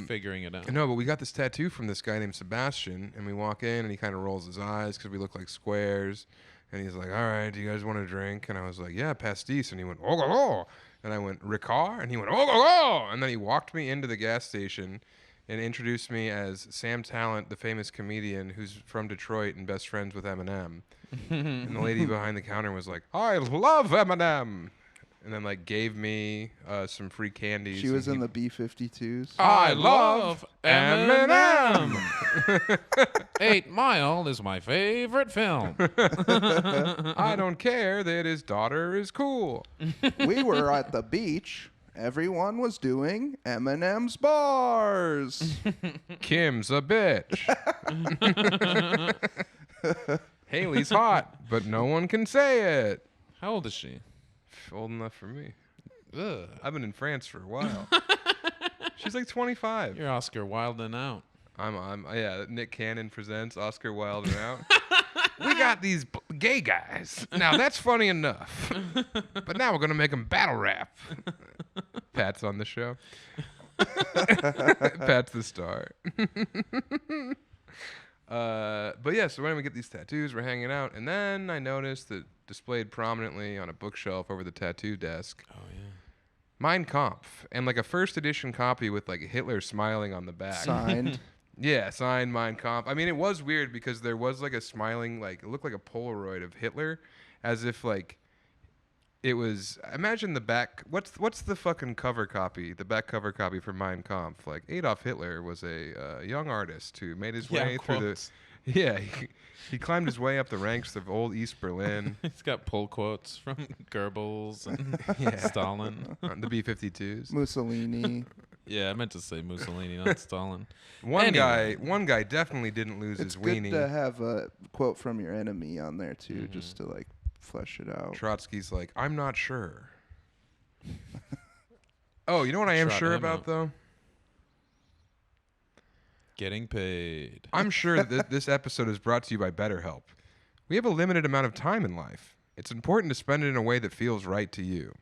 Figuring it out. No, but we got this tattoo from this guy named Sebastian, and we walk in, and he kind of rolls his eyes because we look like squares. And he's like, "All right, do you guys want a drink?" And I was like, "Yeah, pastis." And he went, "Oh, go, go." And I went, "Ricard?" And he went, "Oh, go, go." And then he walked me into the gas station and introduced me as Sam Tallent, the famous comedian who's from Detroit and best friends with Eminem. And the lady behind the counter was like, "I love Eminem." And then like gave me some free candies. She and was he- in the B-52s. I love Eminem. 8 Mile is my favorite film. I don't care that his daughter is cool. We were at the beach. Everyone was doing Eminem's bars. Kim's a bitch. Haley's hot, but no one can say it. How old is she? Old enough for me. Ugh. I've been in France for a while. She's like 25. You're Oscar Wildeing out. Yeah, Nick Cannon presents Oscar Wilde and out. We got these gay guys. Now that's funny enough. But now we're gonna make them battle rap. Pat's on the show. Pat's the star. But yeah, so when we get these tattoos, we're hanging out, and then I noticed that displayed prominently on a bookshelf over the tattoo desk. Oh yeah. Mein Kampf, and like a first edition copy with like Hitler smiling on the back. Signed. Yeah, signed Mein Kampf. I mean, it was weird because there was like a smiling, like it looked like a Polaroid of Hitler, as if like it was. Imagine the back. What's the fucking cover copy? The back cover copy for Mein Kampf. Like Adolf Hitler was a young artist who made his way through the. Yeah, he climbed his way up the ranks of old East Berlin. He's got pull quotes from Goebbels and Yeah. Stalin. The B-52s. Mussolini. Yeah, I meant to say Mussolini, not Stalin. One Anyway. guy definitely didn't lose It's his good weenie. to have a quote from your enemy on there too, just to like flesh it out. Trotsky's like, I'm not sure. Oh, you know what I am Trot sure him about out. though? Getting paid. I'm sure that this episode is brought to you by BetterHelp. We have a limited amount of time in life. It's important to spend it in a way that feels right to you,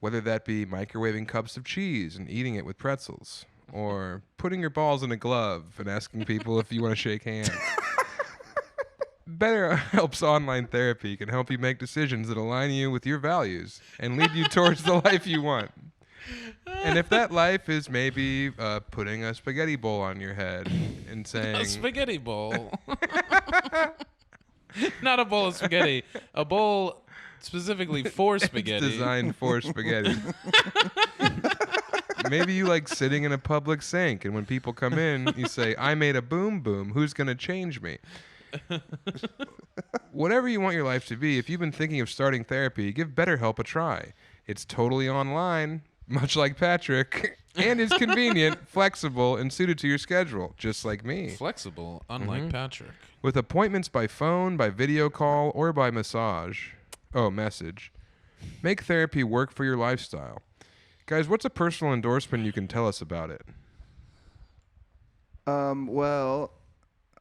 whether that be microwaving cups of cheese and eating it with pretzels, or putting your balls in a glove and asking people if you want to shake hands. BetterHelp's online therapy can help you make decisions that align you with your values and lead you towards the life you want. And if that life is maybe putting a spaghetti bowl on your head and saying, A spaghetti bowl. Not a bowl of spaghetti. A bowl specifically for spaghetti. It's designed for spaghetti. Maybe you like sitting in a public sink, and when people come in, you say, I made a boom boom. Who's going to change me? Whatever you want your life to be, if you've been thinking of starting therapy, give BetterHelp a try. It's totally online, much like Patrick, and is convenient, flexible, and suited to your schedule, just like me. Flexible, unlike Patrick. With appointments by phone, by video call, or by message. Make therapy work for your lifestyle. Guys, what's a personal endorsement you can tell us about it? Well,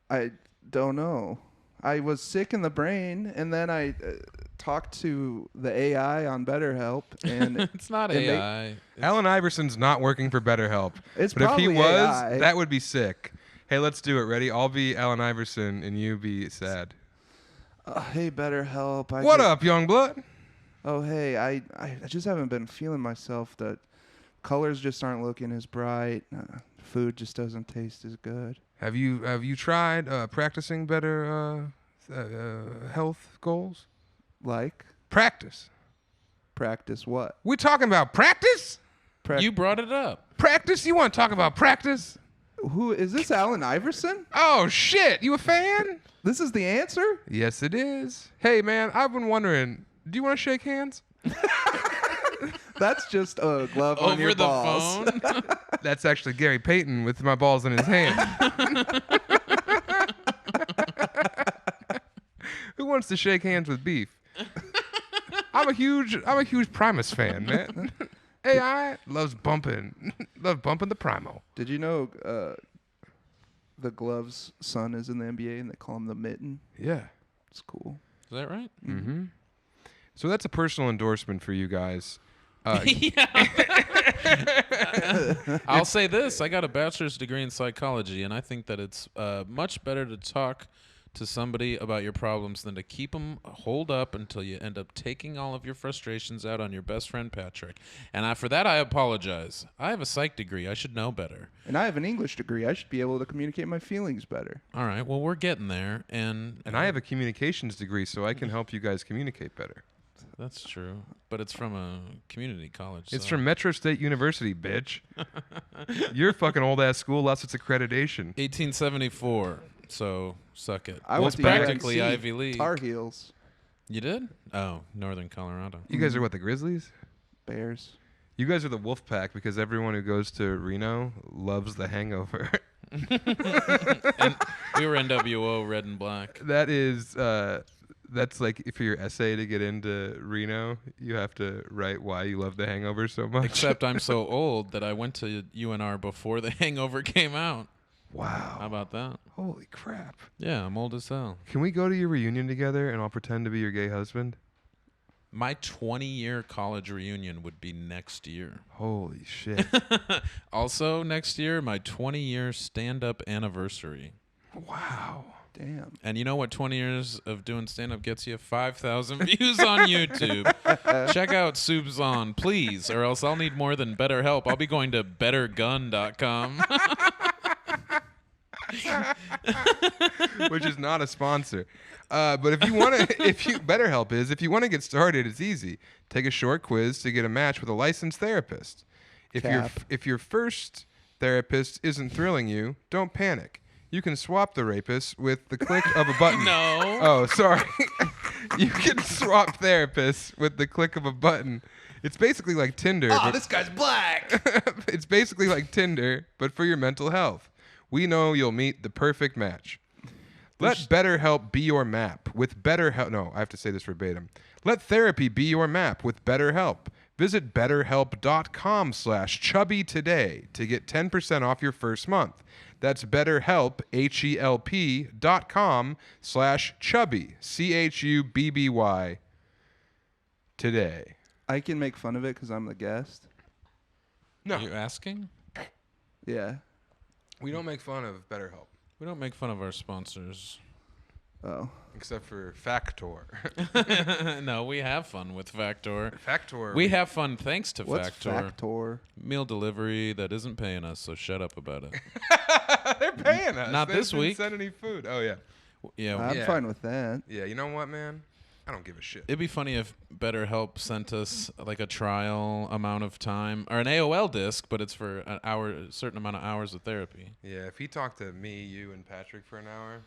I don't know. I was sick in the brain, and then I talked to the AI on BetterHelp, and It's not and they- AI. It's- Alan Iverson's not working for BetterHelp. It's but if he probably was, AI. that would be sick. Hey, let's do it. Ready? I'll be Alan Iverson, and you be sad. hey, BetterHelp. What up, young blood? Oh, hey, I just haven't been feeling myself. That colors just aren't looking as bright. Food just doesn't taste as good. Have you tried practicing better health goals? Like Practice. practice what? We're talking about practice? You brought it up. Practice? You want to talk about practice? Who is this? Alan Iverson? Oh, shit. You a fan? This is the answer? Yes, it is. Hey, man, I've been wondering, do you want to shake hands? That's just a glove on Over your the balls. phone. That's actually Gary Payton with my balls in his hand. Who wants to shake hands with beef? I'm a huge Primus fan, man. AI loves bumping the Primo. Did you know the glove's son is in the NBA and they call him the mitten? Yeah. It's cool. Is that right? Mm-hmm. So that's a personal endorsement for you guys. I'll say this. I got a bachelor's degree in psychology, and I think that it's much better to talk to somebody about your problems than to keep them holed up until you end up taking all of your frustrations out on your best friend Patrick. And for that, I apologize. I have a psych degree. I should know better. And I have an English degree. I should be able to communicate my feelings better. All right. Well, we're getting there, and And I have a communications degree, so I can help you guys communicate better. that's true. But it's from a community college. It's so- from Metro State University, bitch. Your fucking old ass school lost its accreditation. 1874. So suck it. I Well, went it's to practically UNC, Ivy League. Tar Heels, You did? Oh, Northern Colorado. You guys are what, the Grizzlies? Bears. You guys are the Wolf Pack because everyone who goes to Reno loves the hangover. And we were NWO, red and black. That is, that's like for your essay to get into Reno, you have to write why you love the hangover so much. Except I'm so old that I went to UNR before the Hangover came out. Wow. How about that? Holy crap. Yeah, I'm old as hell. Can we go to your reunion together and I'll pretend to be your gay husband? My 20-year college reunion would be next year. Holy shit. Also, next year, my 20-year stand-up anniversary. Wow. Damn. And you know what 20 years of doing stand-up gets you? 5,000 views on YouTube. Check out Soup's On, please, or else I'll need more than BetterHelp. I'll be going to bettergun.com. Which is not a sponsor. But if you want to, BetterHelp is, if you want to get started, it's easy. Take a short quiz to get a match with a licensed therapist. If your first therapist isn't thrilling you, don't panic. You can swap the rapist with the click of a button. No. Oh, sorry. You can swap therapists with the click of a button. It's basically like Tinder. Oh, this guy's black. It's basically like Tinder, but for your mental health. We know you'll meet the perfect match. Let BetterHelp be your map with BetterHelp. No, I have to say this verbatim. Let therapy be your map with BetterHelp. Visit betterhelp.com/chubby today to get 10% off your first month. That's BetterHelp, HELP.com/chubby, CHUBBY, today. I can make fun of it because I'm the guest. No, Are you asking? Yeah. we don't make fun of BetterHelp, We don't make fun of our sponsors. Oh. except for Factor. No, we have fun with Factor. Factor. We have fun thanks to What's Factor. Factor? Meal delivery that isn't paying us, so shut up about it. They're paying us. Not They this didn't week. Send any food. Oh yeah. Yeah, I'm Yeah. fine with that. Yeah. You know what, man? I don't give a shit. it'd be funny if BetterHelp sent us like a trial amount of time or an AOL disc, but it's for an hour, a certain amount of hours of therapy. Yeah. If he talked to me, you, and Patrick for an hour.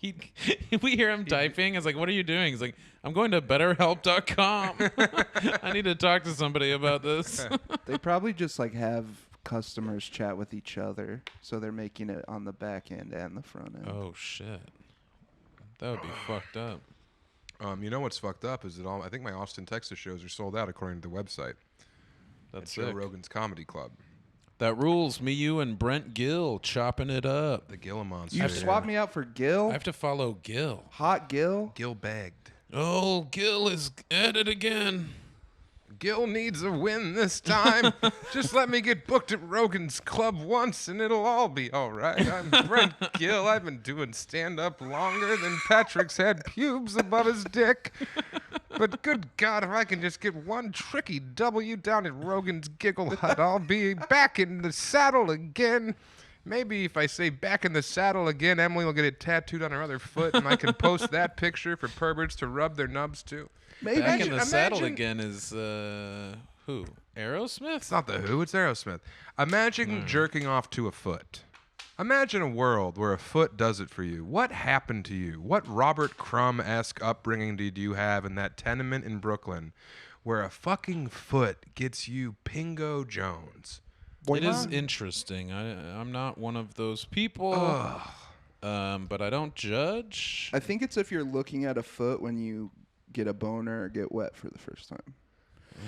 We hear him typing. It's like, what are you doing? He's like, I'm going to betterhelp.com. I need to talk to somebody about this. They probably just like have customers chat with each other, so they're making it on the back end and the front end. Oh, shit. That would be fucked up. You know what's fucked up is that I think my Austin, Texas shows are sold out according to the website. That's Joe sick. Rogan's Comedy Club. That rules. Me, you, and Brent Gill chopping it up. The Gila Monster. You swap me out for Gil? I have to follow Gill. Hot Gil? Gil bagged. Oh, Gill is at it again. Gil needs a win this time. Just let me get booked at Rogan's Club once and it'll all be all right. I'm Brent Gill. I've been doing stand-up longer than Patrick's had pubes above his dick. But good God, if I can just get one tricky W down at Rogan's Giggle Hut, I'll be back in the saddle again. Maybe if I say back in the saddle again, Emily will get it tattooed on her other foot, and I can post that picture for perverts to rub their nubs to. Maybe. Back in the saddle imagine- again is who? Aerosmith? It's not the Who, it's Aerosmith. Imagine jerking off to a foot. Imagine a world where a foot does it for you. What happened to you? What Robert Crumb-esque upbringing did you have in that tenement in Brooklyn where a fucking foot gets you Pingo Jones? It is interesting. I'm not one of those people, but I don't judge. I think it's if you're looking at a foot when you get a boner or get wet for the first time.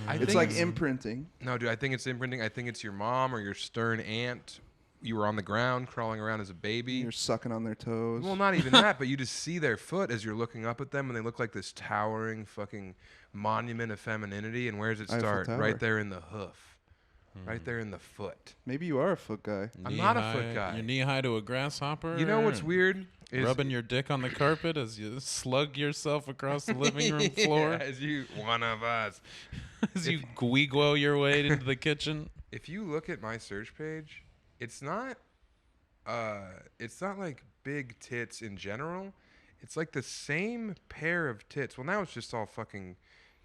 It's like imprinting. No, dude, I think it's imprinting. I think it's your mom or your stern aunt. You were on the ground crawling around as a baby. You're sucking on their toes. Well, not even that, but you just see their foot as you're looking up at them, and they look like this towering fucking monument of femininity. And where does it Eiffel start? Tower. Right there in the hoof. Right there in the foot. Maybe you are a foot guy. I'm not a foot guy. You're knee high to a grasshopper. You know what's weird? Is Rubbing your dick on the carpet as you slug yourself across the living room floor. Yeah, as you, one of us. As you guiguo your way into the kitchen. If you look at my search page, it's not like big tits in general. It's like the same pair of tits. Well, now it's just all fucking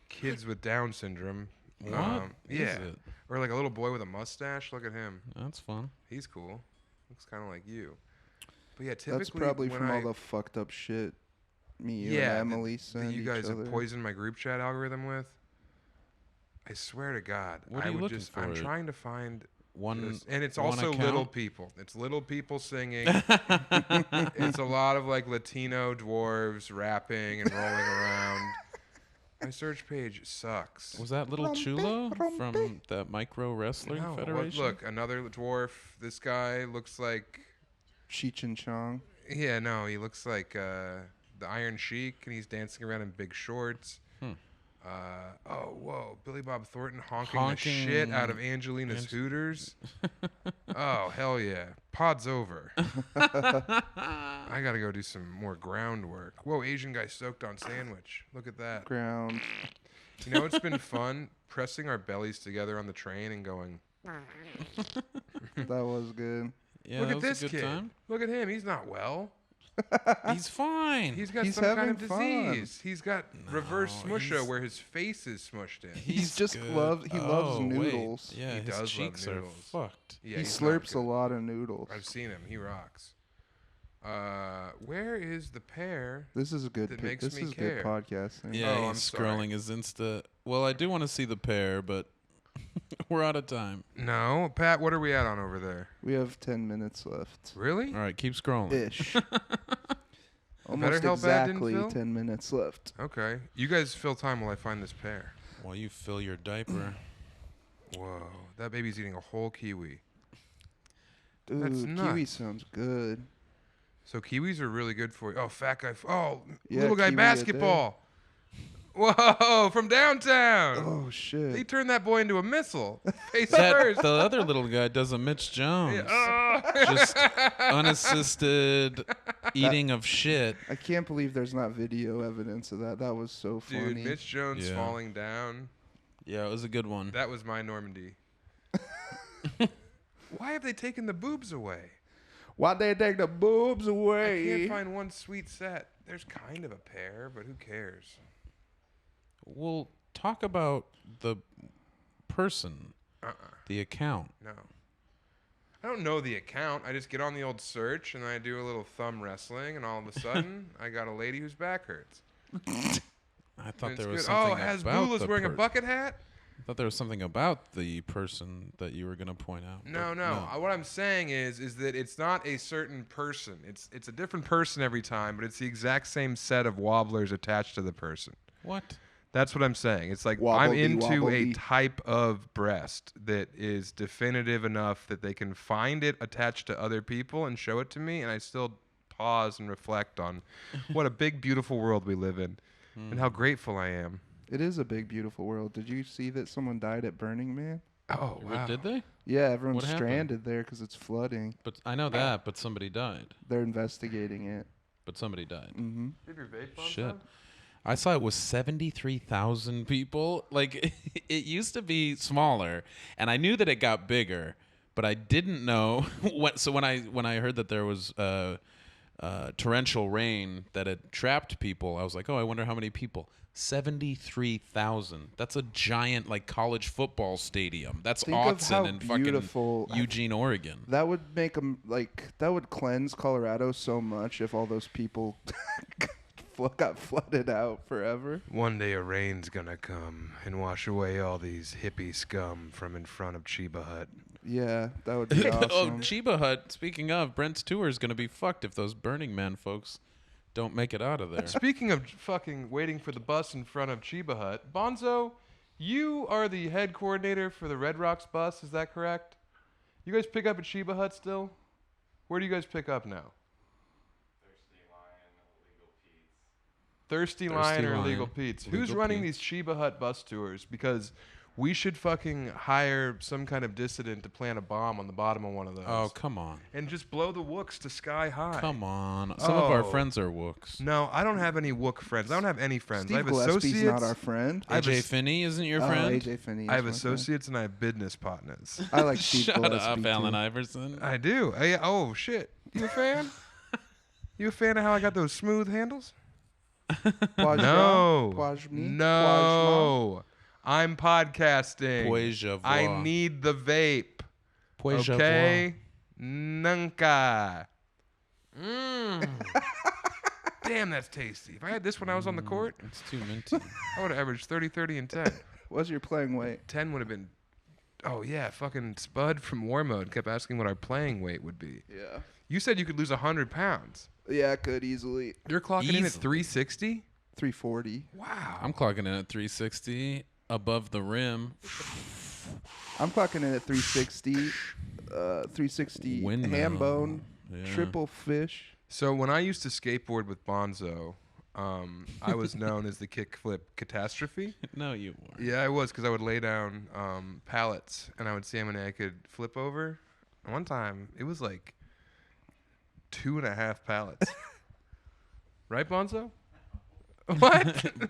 kids with Down syndrome. What is Yeah. it? Or like a little boy with a mustache. Look at him. That's fun. He's cool. Looks kind of like you. But yeah, typically That's probably when from I, all the fucked up shit me, you, yeah, and Emily that send you each guys other. have poisoned my group chat algorithm with. I swear to God, What are I you would looking just. for? I'm trying to find One, this, and it's one also account? little people. It's little people singing. It's a lot of like Latino dwarves rapping and rolling around. My search page sucks. Was that little Chulo from the Micro Wrestling No, Federation? look, another dwarf. This guy looks like Cheech and Chong. Yeah, no, he looks like the Iron Sheik, and he's dancing around in big shorts. Oh, whoa, Billy Bob Thornton honking the shit out of Angelina's Hooters. Oh, hell yeah. Pod's over. I gotta go do some more groundwork. Whoa, Asian guy soaked on sandwich. Look at that. Ground. You know, it's been fun pressing our bellies together on the train and going, That was good. Yeah, look that at was a this good kid. time. Look at him. He's not well. He's fine. He's got He's some kind of having fun. disease. He's got reverse smusha he's- where his face is smushed in. He's just good. he loves Wait. noodles. Yeah, He his does love cheeks are noodles. fucked. Yeah, He he's not slurps a good. lot of noodles. I've seen him. He rocks. Where is the pear? This is a good That pick. makes This me is care. good podcasting. Yeah, Oh, I'm he's sorry. scrolling his Insta. Well, I do want to see the pair, but we're out of time. No, Pat. What are we at on over there? We have 10 minutes left. Really? All right, keep scrolling. Ish. Almost BetterHelp ad didn't exactly fill? 10 minutes left. Okay. You guys fill time while I find this pear. While you fill your diaper. Whoa, that baby's eating a whole kiwi. Dude, That's kiwi nuts. sounds good. So kiwis are really good for you. Oh, fat guy. Oh, Yeah, little guy kiwi a day. basketball. Whoa, from downtown. Oh, He shit. turned that boy into a missile. Face That first. the other little guy does a Mitch Jones. Yeah. Oh. Just unassisted eating of shit. I can't believe there's not video evidence of that. That was so funny. Dude, Mitch Jones Yeah. falling down. Yeah, it was a good one. That was my Normandy. Why have they taken the boobs away? Why'd they take the boobs I away? can't find one sweet set. There's kind of a pair, but who cares? We'll talk about the person, the account. No. I don't know the account. I just get on the old search and I do a little thumb wrestling, and all of a sudden, I got a lady whose back hurts. I thought And there it's was good. Oh, something Hasbullah's about wearing a the bucket hat? I thought there was something about the person that you were going to point out. No, but no. What I'm saying is that it's not a certain person. It's a different person every time, but it's the exact same set of wobblers attached to the person. What? That's what I'm saying. It's like I'm Wobbledy, into a wobbledy. type of breast that is definitive enough that they can find it attached to other people and show it to me, and I still pause and reflect on what a big, beautiful world we live in and how grateful I am. It is a big, beautiful world. Did you see that someone died at Burning Man? Oh, wow. Did they? Yeah, everyone's What happened? stranded there because it's flooding. But I know that, but somebody died. They're investigating it. But somebody died. Mm-hmm. Did your vape on, Shit. son? I saw it was 73,000 people. Like it used to be smaller, and I knew that it got bigger, but I didn't know what. So when I heard that there was torrential rain that had trapped people, I was like, oh, I wonder how many people. 73,000. That's a giant like college football stadium. That's Think of how Autzen in fucking beautiful- Eugene, Oregon. That would make them that would cleanse Colorado so much if all those people got flooded out forever. One day a rain's gonna come and wash away all these hippie scum from in front of Chiba Hut. Yeah, that would be awesome. Oh, Chiba Hut. Speaking of, Brent's tour is going to be fucked if those Burning Man folks don't make it out of there. Speaking of fucking waiting for the bus in front of Chiba Hut, Bonzo, you are the head coordinator for the Red Rocks bus, is that correct? You guys pick up at Chiba Hut still? Where do you guys pick up now? Thirsty Lion or Legal Pete's. Who's Legal running Pete's. these Chiba Hut bus tours? Because we should fucking hire some kind of dissident to plant a bomb on the bottom of one of those. Oh, come on. And just blow the wooks to sky high. Come on. Some of our Oh. friends are wooks. No, I don't have any wook friends. I don't have any friends. I Steve have Gillespie's associates. not our friend. I have AJ a- Finney isn't your Oh, friend? AJ Finney. is I have my friend. associates and I have business partners. I like Steve Shut Gillespie up, Allen too. Iverson. I do. Oh shit. You a fan? You a fan of how I got those smooth handles? Poij No. Poij me? No. I'm podcasting. Poija I voir. need the vape. Poija Okay? Nunca. Damn, that's tasty. If I had this when I was on the court, voir. It's too minty. I would have averaged 30, 30, and 10. What's your playing weight? 10 would have been. Oh, yeah. Fucking Spud from War Mode kept asking what our playing weight would be. Yeah. You said you could lose 100 pounds. Yeah, I could easily. You're clocking in at Easily. 360? 340. Wow. I'm clocking in at 360 above the rim. I'm clocking in at 360. 360 Windmill. ham bone. Yeah. Triple fish. So when I used to skateboard with Bonzo, I was known as the kickflip catastrophe. No, you weren't. Yeah, I was, because I would lay down pallets and I would see how many I could flip over. And one time, it was like 2.5 pallets. Right, Bonzo? What?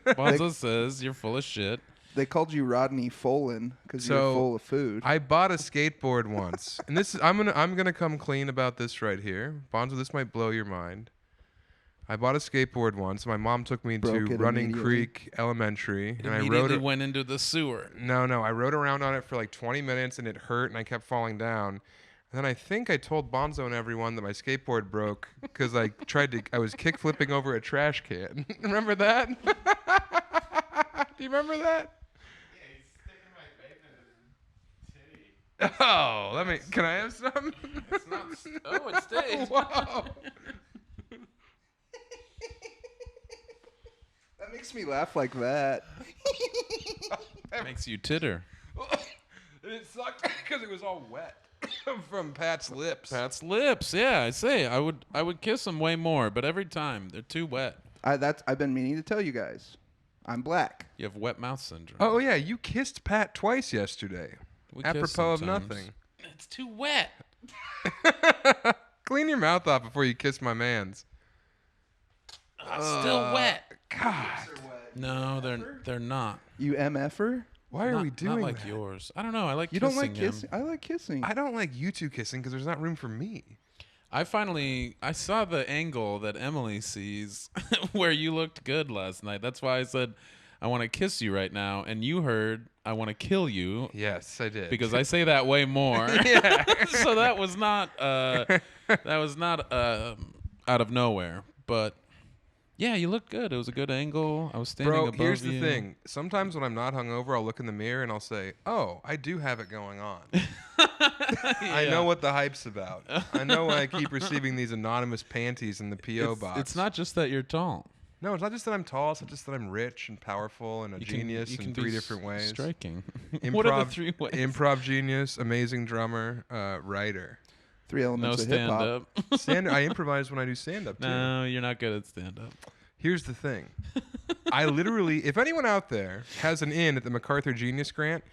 Bonzo says you're full of shit. They called you Rodney Folan because So, you're full of food. I bought a skateboard once, and this is I'm gonna come clean about this right here, Bonzo. This might blow your mind. I bought a skateboard once. My mom took me Broke to it Running immediately. Creek Elementary, and I Immediately rode. went into the sewer. No, I rode around on it for like 20 minutes, and it hurt, and I kept falling down. And then I think I told Bonzo and everyone that my skateboard broke because I was kick flipping over a trash can. Remember that? Do you remember that? Oh, can I have some? Oh, it stays. Whoa. That makes me laugh like that. Makes you titter. And it sucked because it was all wet from Pat's lips. Pat's lips. Yeah, I say I would kiss them way more, but every time they're too wet. I've been meaning to tell you guys. I'm black. You have wet mouth syndrome. Oh, yeah, you kissed Pat twice yesterday. We kiss Apropos of sometimes. nothing. It's too wet. Clean your mouth off before you kiss my mans. It's still wet. God. No, they're not. You MFer? Why are Not- we doing Not like that? yours. I don't know. I like You kissing don't like him. kissing? I like kissing. I don't like you two kissing because there's not room for me. I saw the angle that Emily sees where you looked good last night. That's why I said I want to kiss you right now, and you heard I want to kill you Yes, I did. because I say that way more. Yeah. So that was not out of nowhere, but yeah, you look good. It was a good angle. I was standing Bro, above here's you. the thing. Sometimes when I'm not hungover, I'll look in the mirror and I'll say, "Oh, I do have it going on. I know what the hype's about. I know why I keep receiving these anonymous panties in the PO box." It's not just that you're tall. No, it's not just that I'm tall. It's not just that I'm rich and powerful and a genius you in can 3 be different ways. Striking. Improv, What are the 3 ways? Improv genius, amazing drummer, writer. 3 No elements of stand hip-hop. up. I improvise when I do stand-up too. No, you're not good at stand up. Here's the thing. I literally, if anyone out there has an in at the MacArthur Genius Grant,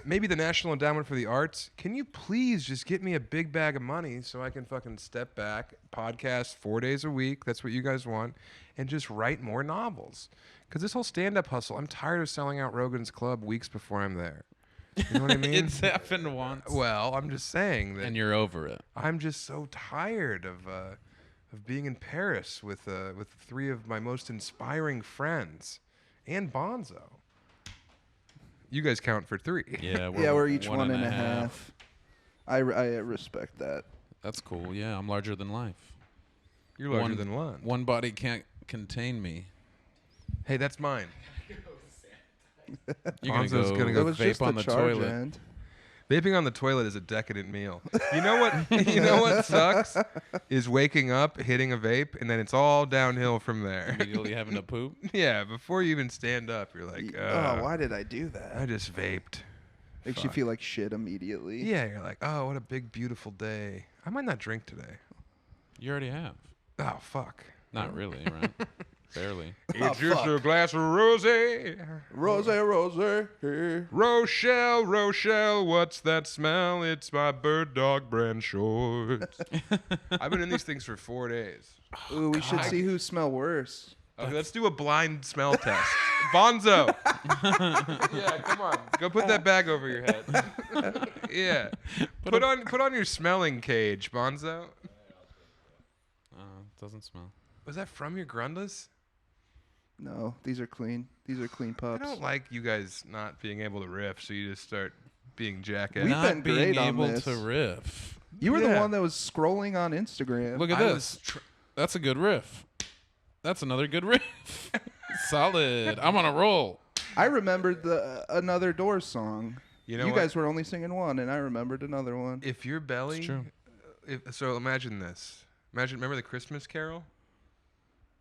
maybe the National Endowment for the Arts, can you please just get me a big bag of money so I can fucking step back, podcast 4 days a week, that's what you guys want, and just write more novels? Because this whole stand-up hustle, I'm tired of selling out Rogan's Club weeks before I'm there. You know what I mean? It's happened once. Well, I'm just saying that And you're over it. I'm just so tired of being in Paris with 3 of my most inspiring friends and Bonzo. You guys count for 3. Yeah, We're each 1 and a half. half. I respect that. That's cool. Yeah, I'm larger than life. You're larger than Lund. One body can't contain me. Hey, that's mine. You're Bonzo's gonna It go was vape just on the the charge toilet. end. Vaping on the toilet is a decadent meal. You know what? You know what sucks is waking up, hitting a vape, and then it's all downhill from there. Immediately having to poop. Yeah, before you even stand up, you're like, Why did I do that? I just vaped. Makes you feel like shit immediately. Yeah, you're like, oh, what a big, beautiful day. I might not drink today. You already have. Oh, fuck. Not really, right? Barely. It's just a glass of rosé. Rose. Rochelle, what's that smell? It's my bird dog brand shorts. I've been in these things for 4 days. Ooh, we should see who smell worse. Okay, let's do a blind smell test. Bonzo. Yeah, come on. Go put that bag over your head. Yeah. Put on your smelling cage, Bonzo. Doesn't smell. Was that from your grundles? No, these are clean. These are clean I pups. don't like you guys not being able to riff, so you just start being jackass. We've Not been being great on able this. to riff. You were the Yeah. one that was scrolling on Instagram. Look at I this. That's a good riff. That's another good riff. Solid. I'm on a roll. I remembered the Another Doors song. You know You what? guys were only singing one, and I remembered another one. If your belly, It's true. So imagine this. Remember the Christmas Carol,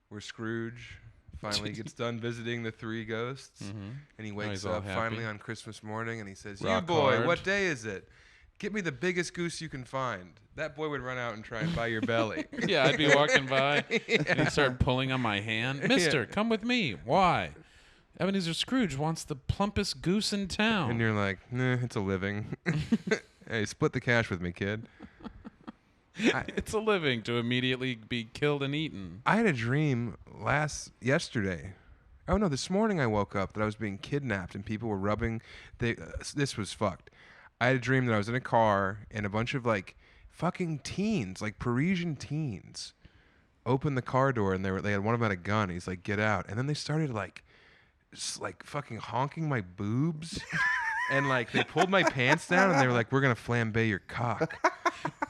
where Scrooge finally gets done visiting the 3 ghosts, and he wakes he's all up finally happy. on Christmas morning, and he says, Rock "You boy, hard. what day is it?" Get me the biggest goose you can find. That boy would run out and try and buy your belly. Yeah, I'd be walking by Yeah. and he'd start pulling on my hand. Mister, come with me. Why? Ebenezer Scrooge wants the plumpest goose in town. And you're like, nah, it's a living. Hey, split the cash with me, kid. It's a living to immediately be killed and eaten. I had a dream yesterday. Oh no, this morning I woke up that I was being kidnapped and people were rubbing. This was fucked. I had a dream that I was in a car and a bunch of like fucking teens, like Parisian teens, opened the car door and they had one of them had a gun. He's like, "Get out!" And then they started like fucking honking my boobs, and like they pulled my pants down and they were like, "We're gonna flambe your cock."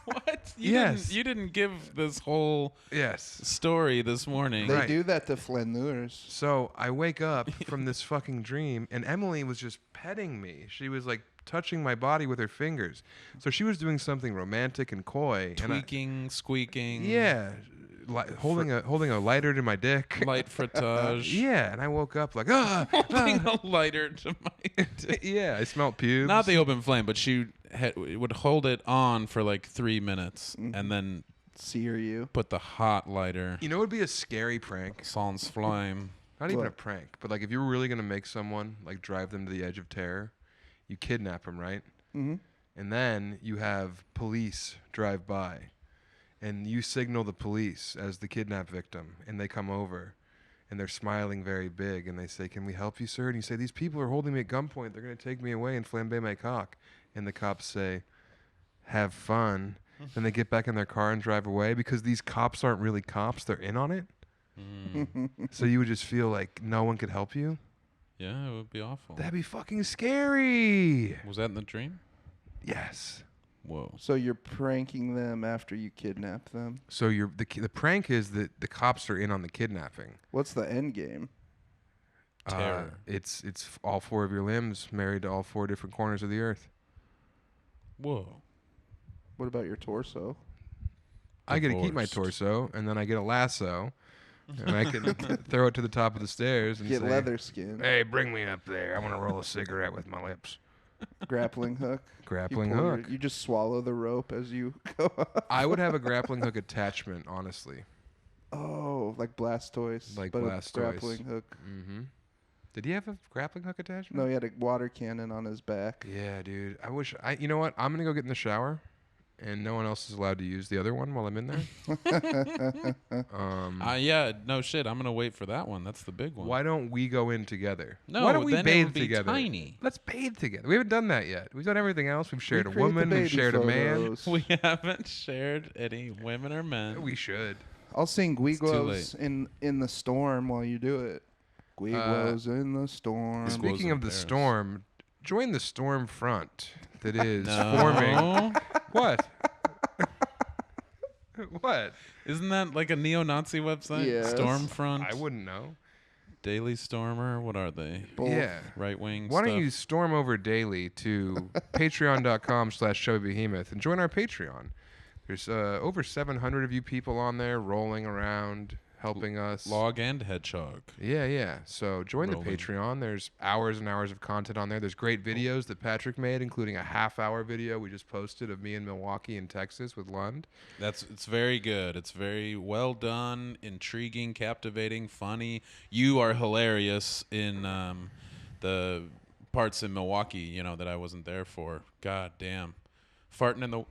What? Yes. You didn't give this whole Yes. story this morning. They Right. do that to flaneurs. So I wake up from this fucking dream, and Emily was just petting me. She was like touching my body with her fingers. So she was doing something romantic and coy. Tweaking, squeaking. Yeah, holding a lighter to my dick. Light frottage. Yeah, and I woke up like Holding a lighter to my dick. yeah, I smelt pubes. Not the open flame, but she would hold it on for like 3 minutes and then Sear you. put the hot lighter. You know, it would be a scary prank. Sans flame. Not even a What? prank, but like if you were really gonna make someone like drive them to the edge of terror, you kidnap them, right? Mm-hmm. And then you have police drive by, and you signal the police as the kidnap victim, and they come over, and they're smiling very big, and they say, "Can we help you, sir?" And you say, "These people are holding me at gunpoint. They're going to take me away and flambe my cock." And the cops say, "Have fun." Then they get back in their car and drive away because these cops aren't really cops. They're in on it. So you would just feel like no one could help you. Yeah, it would be awful. That'd be fucking scary. Was that in the dream? Yes. Whoa. So you're pranking them after you kidnap them. So the prank is that the cops are in on the kidnapping. What's the end game? Terror. It's all 4 of your limbs married to all 4 different corners of the earth. Whoa. What about your torso? I get to keep my Divorced. torso, and then I get a lasso, and I can throw it to the top of the stairs and Get say, leather skin. "Hey, bring me up there. I want to roll a cigarette with my lips." Grappling hook. Grappling pull hook. you just swallow the rope as you go up. I would have a grappling hook attachment, honestly. Oh, like Blastoise. Like but a Blastoise. grappling hook. Mm-hmm. Did he have a grappling hook attachment? No, he had a water cannon on his back. Yeah, dude. I wish you know what? I'm gonna go get in the shower, and no one else is allowed to use the other one while I'm in there. Yeah, no shit. I'm gonna wait for that one. That's the big one. Why don't we go in together? No, why don't we then it bathe would be together? tiny. Let's bathe together. We haven't done that yet. We've done everything else. We've shared a Recreate the woman. We've baby shared a man. photos. We haven't shared any women or men. We should. I'll sing too Guiguos in the storm while you do it. Guiguos in the storm. Speaking in of the Paris. storm, join the storm front that is No. forming. What? What? Isn't that like a neo-Nazi website? Yes. Stormfront. I wouldn't know. Daily Stormer. What are they? Both. Yeah. Right wing. Why stuff? don't you storm over daily to patreon.com/Chubby Behemoth and join our Patreon? There's over 700 of you people on there rolling around, helping us. Log and Hedgehog? Yeah. So join Rolling. the Patreon. There's hours and hours of content on there. There's great videos that Patrick made, including a half-hour video we just posted of me in Milwaukee in Texas with Lund. It's very good. It's very well done, intriguing, captivating, funny. You are hilarious in the parts in Milwaukee, that I wasn't there for. God damn. Farting in the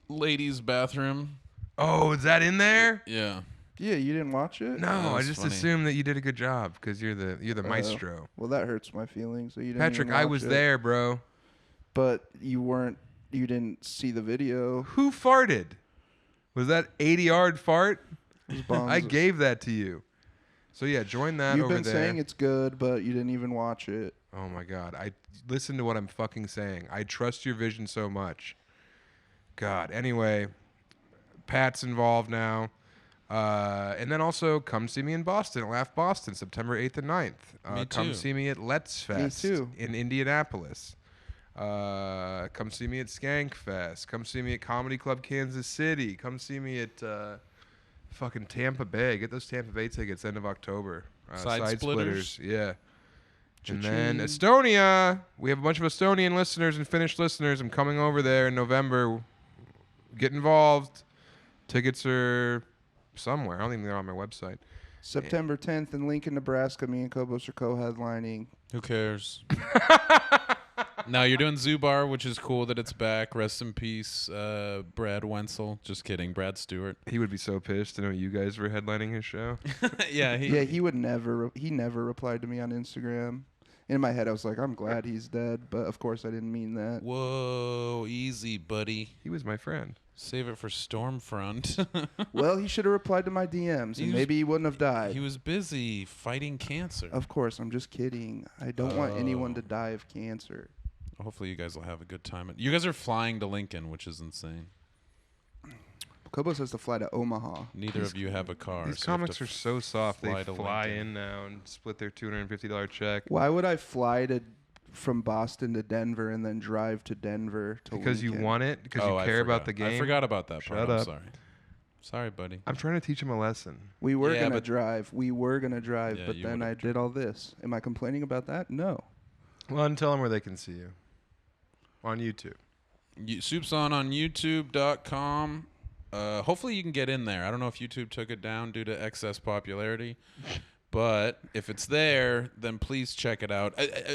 ladies' bathroom. Oh, is that in there? Yeah. Yeah, you didn't watch it? No, I was just funny. assumed that you did a good job because you're the maestro. Well, that hurts my feelings. So you didn't Patrick, even I watch was it. there, bro. But you didn't see the video. Who farted? Was that 80-yard fart? It was Bonzo. I gave that to you. So yeah, join that You've over been there. saying it's good, but you didn't even watch it. Oh my God. Listen to what I'm fucking saying. I trust your vision so much. God. Anyway, Pat's involved now. And then also come see me in Boston at Laugh Boston, September 8th and 9th. Me Come too. see me at Let's Fest too. in Indianapolis. Come see me at Skank Fest. Come see me at Comedy Club Kansas City. Come see me at fucking Tampa Bay. Get those Tampa Bay tickets end of October. Side Splitters? Yeah. And then Cha-ching. Estonia. We have a bunch of Estonian listeners and Finnish listeners. I'm coming over there in November. Get involved. Tickets are somewhere. I don't think they're on my website. September 10th in Lincoln, Nebraska. Me and Kobos are co-headlining. Who cares? No, you're doing Zubar, which is cool that it's back. Rest in peace, Brad Wenzel. Just kidding, Brad Stewart. He would be so pissed to know you guys were headlining his show. Yeah, He would never. He never replied to me on Instagram. In my head, I was like, I'm glad he's dead, but of course I didn't mean that. Whoa, easy, buddy. He was my friend. Save it for Stormfront. Well, he should have replied to my DMs, He and was- maybe he wouldn't have died. He was busy fighting cancer. Of course, I'm just kidding. I don't want anyone to die of cancer. Hopefully you guys will have a good time. You guys are flying to Lincoln, which is insane. Kobos has to fly to Omaha. Neither of you have a car. These so you have comics to are so soft. They fly to fly Lincoln. in now and split their $250 check. Why would I fly from Boston to Denver and then drive to Denver to Because you Lincoln? want it? Because Oh, you I care about forgot. the game? I forgot about that part. Shut I'm up. sorry. Sorry, buddy. I'm trying to teach him a lesson. We were Yeah, gonna but- drive. We were gonna drive, Yeah, but you then would've I did all this. Am I complaining about that? No. Well, and tell them where they can see you. On YouTube. Soup's on YouTube.com. Hopefully you can get in there. I don't know if YouTube took it down due to excess popularity, but if it's there, then please check it out.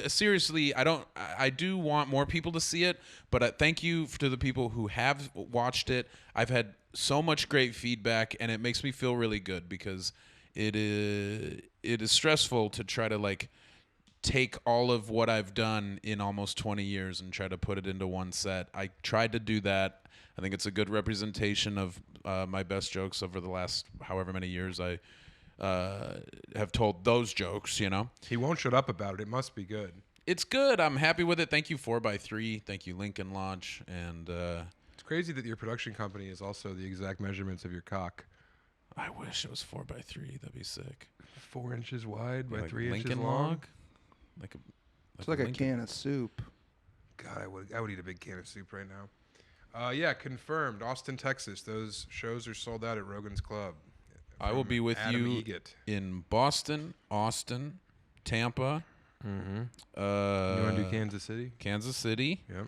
Seriously, I do want more people to see it, but thank you to the people who have watched it. I've had so much great feedback, and it makes me feel really good because it is stressful to try to take all of what I've done in almost 20 years and try to put it into one set. I tried to do that. I think it's a good representation of my best jokes over the last however many years I have told those jokes, you know. He won't shut up about it. It must be good. It's good. I'm happy with it. Thank you 4x3. Thank you Lincoln Launch. And It's crazy that your production company is also the exact measurements of your cock. I wish it was 4x3. That'd be sick. 4 inches wide by Like 3 inches Lincoln long. log? Like a It's like a Lincoln- can of soup. God, I would eat a big can of soup right now. Yeah, confirmed. Austin, Texas. Those shows are sold out at Rogan's Club. I will From be with Adam you Egget. in Boston, Austin, Tampa. Mm-hmm. You want to do Kansas City? Kansas City. Yep.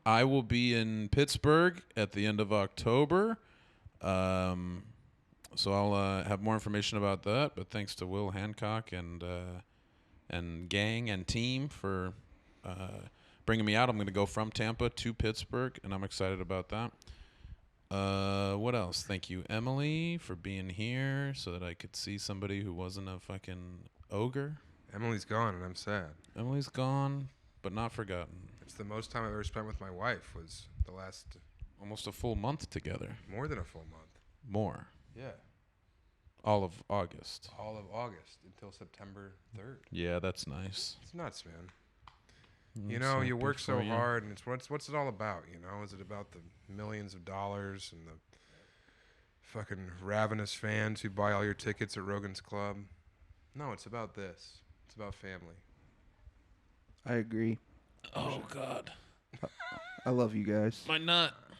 I will be in Pittsburgh at the end of October. So I'll have more information about that. But thanks to Will Hancock and gang and team for bringing me out. I'm going to go from Tampa to Pittsburgh, and I'm excited about that. What else? Thank you, Emily, for being here so that I could see somebody who wasn't a fucking ogre. Emily's gone, and I'm sad. Emily's gone, but not forgotten. It's the most time I've ever spent with my wife. Was the last Almost a full month together. more than a full month. More. Yeah. All of August. All of August until September 3rd. Yeah, that's nice. It's nuts, man. I'm You know, you happy work so for you. hard, and it's what's it all about? You know, is it about the millions of dollars and the fucking ravenous fans who buy all your tickets at Rogan's Club? No, it's about this. It's about family. I agree. Oh God, I love you guys. my nut.